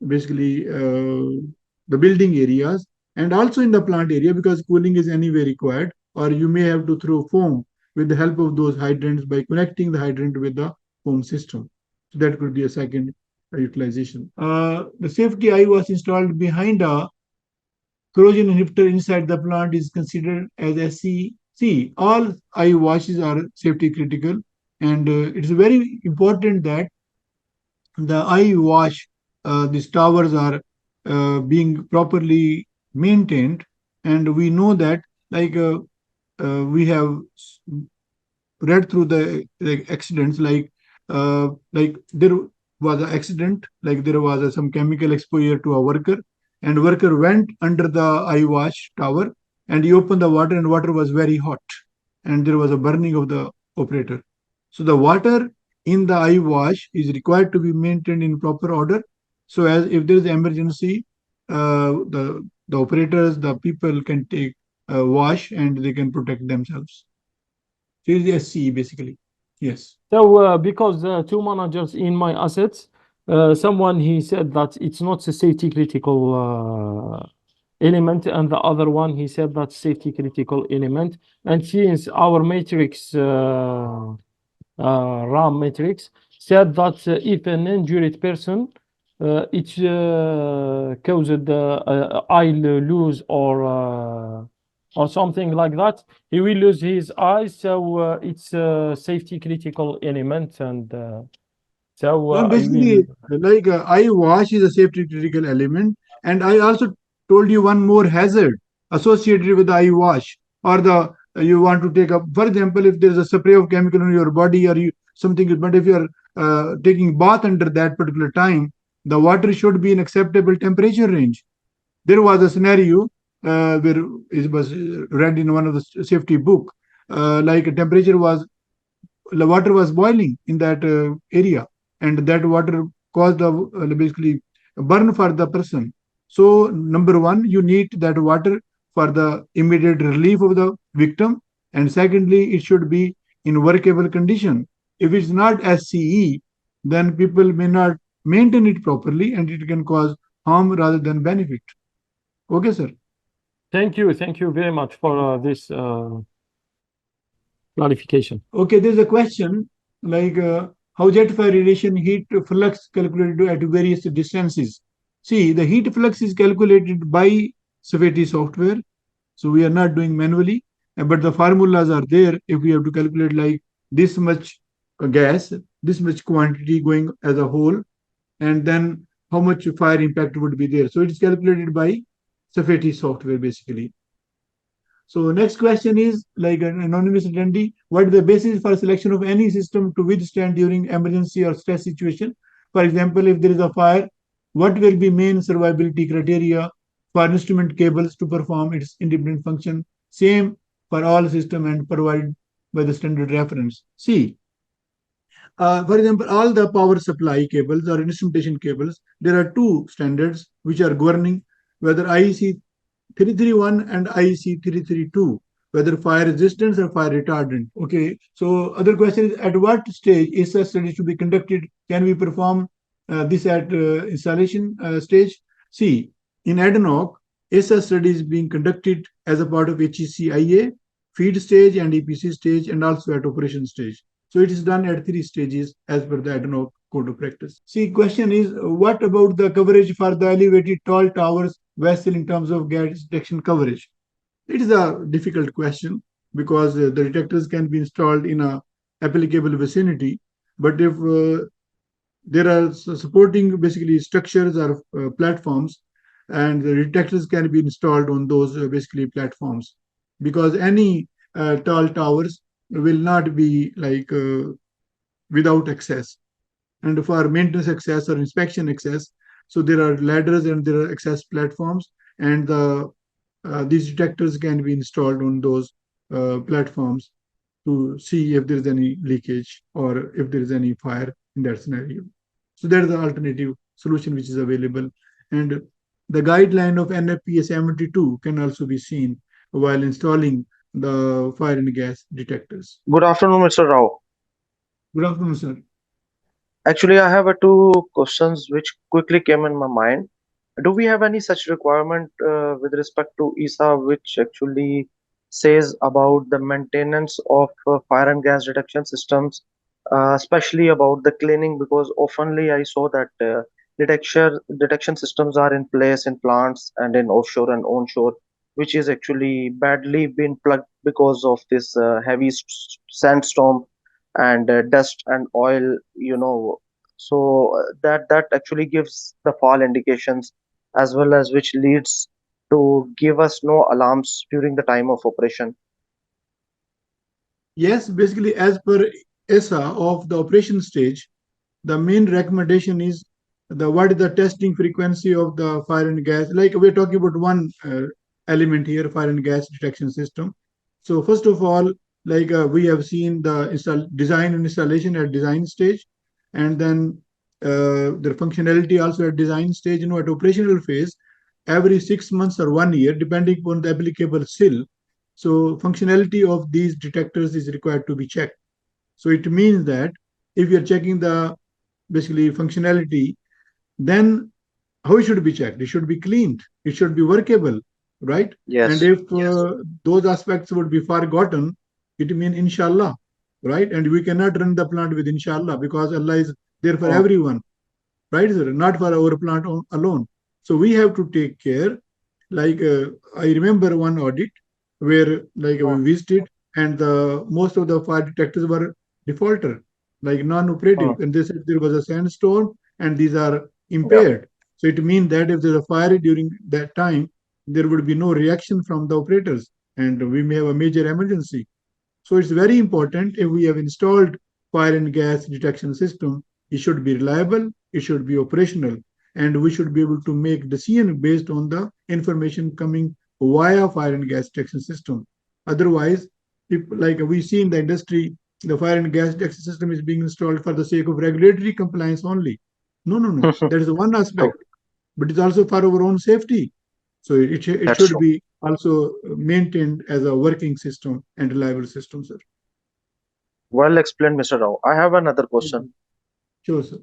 B: basically the building areas and also in the plant area because cooling is anyway required, or you may have to throw foam with the help of those hydrants by connecting the hydrant with the foam system. So that could be a second utilization. The safety eye was installed behind a corrosion inhibitor inside the plant is considered as SCC. All eye washes are safety critical, and it's very important that the eye wash, these towers are being properly maintained, and we know that we have read through the accidents like there was an accident, like there was some chemical exposure to a worker, and worker went under the eye wash tower and he opened the water and water was very hot and there was a burning of the operator. So the water in the eye wash is required to be maintained in proper order, so as if there is emergency, the operators, the people can take wash and they can protect themselves. So it is SCE basically. Yes.
C: So because two managers in my assets, someone he said that it's not a safety critical element, and the other one he said that's safety critical element. And since our matrix RAM matrix said that if an injured person it caused eye lose or something like that, he will lose his eyes. So it's a safety critical element, and so I will.
B: Basically, like eye wash is a safety critical element, and I also told you one more hazard associated with the eye wash, or the you want to take up. For example, if there is a spray of chemical on your body, or you something, but if you are taking bath under that particular time, the water should be in acceptable temperature range. There was a scenario where it was read in one of the safety book, like a temperature was the water was boiling in that area, and that water caused a basically a burn for the person. So number one, you need that water for the immediate relief of the victim, and secondly, it should be in workable condition. If it's not SCE, then people may not maintain it properly, and it can cause harm rather than benefit. Okay, sir.
C: Thank you very much for this clarification.
B: Okay, there's a question like how jet fire radiation heat flux calculated at various distances. See, the heat flux is calculated by Safety software, so we are not doing manually, but the formulas are there. If we have to calculate like this much gas, this much quantity going as a whole, and then how much fire impact would be there. So it is calculated by Safety software basically. So next question is like an anonymous attendee, what is the basis for selection of any system to withstand during emergency or stress situation? For example, if there is a fire, what will be main survivability criteria for instrument cables to perform its independent function? Same for all system and provided by the standard reference. See, for example, all the power supply cables or instrumentation cables, there are two standards which are governing whether IEC 331 and IEC 332, whether fire resistance or fire retardant. Okay, so other question is at what stage ESSA study should be conducted? Can we perform this at installation stage? See, in ADNOC, ESSA study is being conducted as a part of HECIA, feed stage and EPC stage, and also at operation stage. So it is done at 3 stages as per the ADNOC code of practice. See, question is, what about the coverage for the elevated tall towers vessel in terms of gas detection coverage? It is a difficult question because the detectors can be installed in a applicable vicinity, but if there are supporting basically structures or platforms, and the detectors can be installed on those basically platforms, because any tall towers will not be like without access, and for maintenance access or inspection access, so there are ladders and there are access platforms, and these detectors can be installed on those platforms to see if there is any leakage or if there is any fire in that scenario. So that is the alternative solution which is available. And the guideline of NFPA 72 can also be seen while installing the fire and gas detectors.
D: Good afternoon, Mr. Rao.
B: Good afternoon, sir.
D: Actually, I have two questions which quickly came in my mind. Do we have any such requirement with respect to ESSA, which actually says about the maintenance of fire and gas detection systems, especially about the cleaning? Because oftenly I saw that detection systems are in place in plants and in offshore and onshore, which is actually badly been plugged because of this heavy sandstorm and dust and oil, so that actually gives the fall indications, as well as which leads to give us no alarms during the time of operation.
B: Yes, basically, as per ESSA of the operation stage, the main recommendation is what is the testing frequency of the fire and gas. Like we're talking about one element here, fire and gas detection system. So first of all, like we have seen the design and installation at design stage, and then the functionality also at design stage. At operational phase, every 6 months or 1 year, depending upon the applicable SIL. So functionality of these detectors is required to be checked. So it means that if you're checking the basically functionality, then how it should be checked? It should be cleaned. It should be workable, right?
D: Yes.
B: And if those aspects would be forgotten, it means inshallah, right? And we cannot run the plant with inshallah, because Allah is there for everyone, right, sir? Not for our plant alone. So we have to take care. Like I remember one audit where we visited, and most of the fire detectors were defaulter, like non-operative, and they said there was a sandstorm and these are impaired. So it means that if there's a fire during that time, there would be no reaction from the operators, and we may have a major emergency. So it's very important, if we have installed fire and gas detection system, it should be reliable, it should be operational, and we should be able to make decision based on the information coming via fire and gas detection system. Otherwise, if, like we see in the industry, the fire and gas detection system is being installed for the sake of regulatory compliance only. No. That is one aspect, but it's also for our own safety. So it should be also maintained as a working system and reliable system, sir.
D: Well explained, Mr. Rao. I have another question.
B: Sure, sir.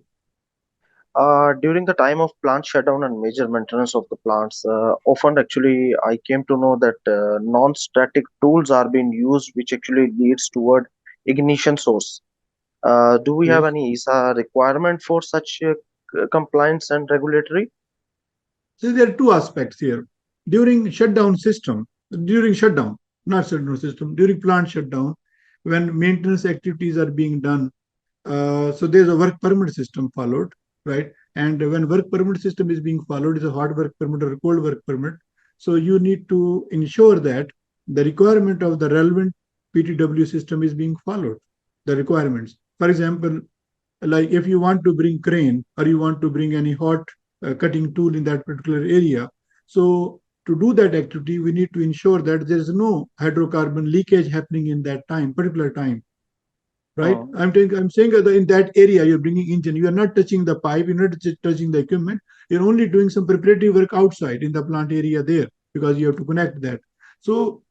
D: During the time of plant shutdown and major maintenance of the plants, often actually I came to know that non-static tools are being used, which actually leads toward ignition source. Do we have any ESSA requirement for such compliance and regulatory?
B: So there are two aspects here. During shutdown, during plant shutdown, when maintenance activities are being done, so there's a work permit system followed, right? And when work permit system is being followed, is a hot work permit or a cold work permit. So you need to ensure that the requirement of the relevant PTW system is being followed, the requirements. For example, like if you want to bring crane or you want to bring any hot cutting tool in that particular area, so to do that activity, we need to ensure that there is no hydrocarbon leakage happening in that particular time. Right? I'm saying that in that area, you're bringing engine, you are not touching the pipe, you're not touching the equipment, you're only doing some preparatory work outside in the plant area there, because you have to connect that. So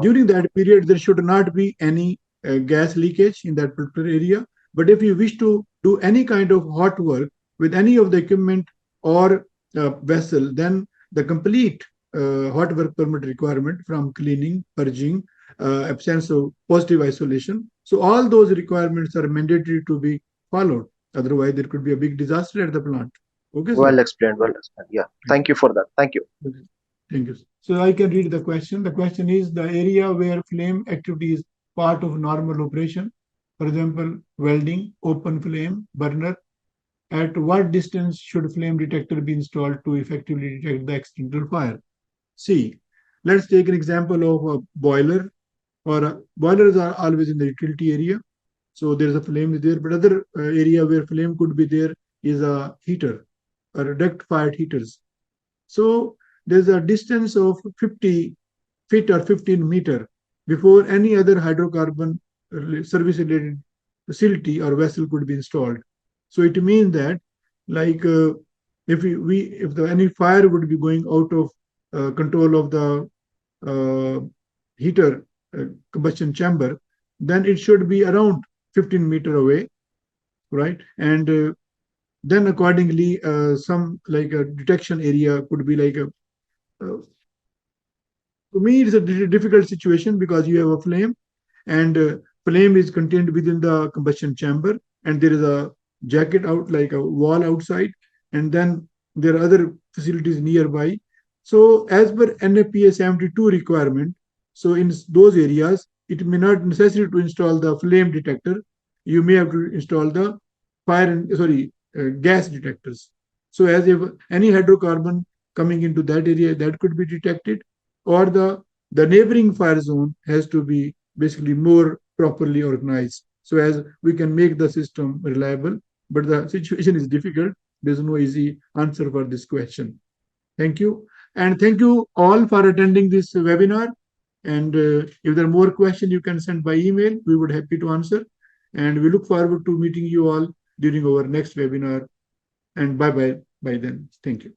B: during that period, there should not be any gas leakage in that particular area. But if you wish to do any kind of hot work with any of the equipment or vessel, then the complete hot work permit requirement from cleaning, purging, absence of positive isolation. So all those requirements are mandatory to be followed. Otherwise, there could be a big disaster at the plant. Okay,
D: well explained. Yeah. Thank you for that. Thank you.
B: Thank you. So I can read the question. The question is the area where flame activity is part of normal operation. For example, welding, open flame, burner. At what distance should flame detector be installed to effectively detect the accidental fire? See, let's take an example of a boiler. Or boilers are always in the utility area, so there's a flame there. But other area where flame could be there is a heater or duct fired heaters. So there's a distance of 50 feet or 15 meter before any other hydrocarbon service related facility or vessel could be installed. So it means that, like if any fire would be going out of control of the heater combustion chamber, then it should be around 15 meter away, right? And then accordingly, some like a detection area could be like to me, it's a difficult situation, because you have a flame, and flame is contained within the combustion chamber, and there is a jacket out, like a wall outside, and then there are other facilities nearby. So as per NFPA 72 requirement, so in those areas, it may not necessary to install the flame detector. You may have to install the gas detectors. So as if any hydrocarbon coming into that area, that could be detected, or the neighboring fire zone has to be basically more properly organized, so as we can make the system reliable. But the situation is difficult. There's no easy answer for this question. Thank you. And thank you all for attending this webinar. And if there are more questions, you can send by email. We would be happy to answer. And we look forward to meeting you all during our next webinar. And bye-bye by then. Thank you.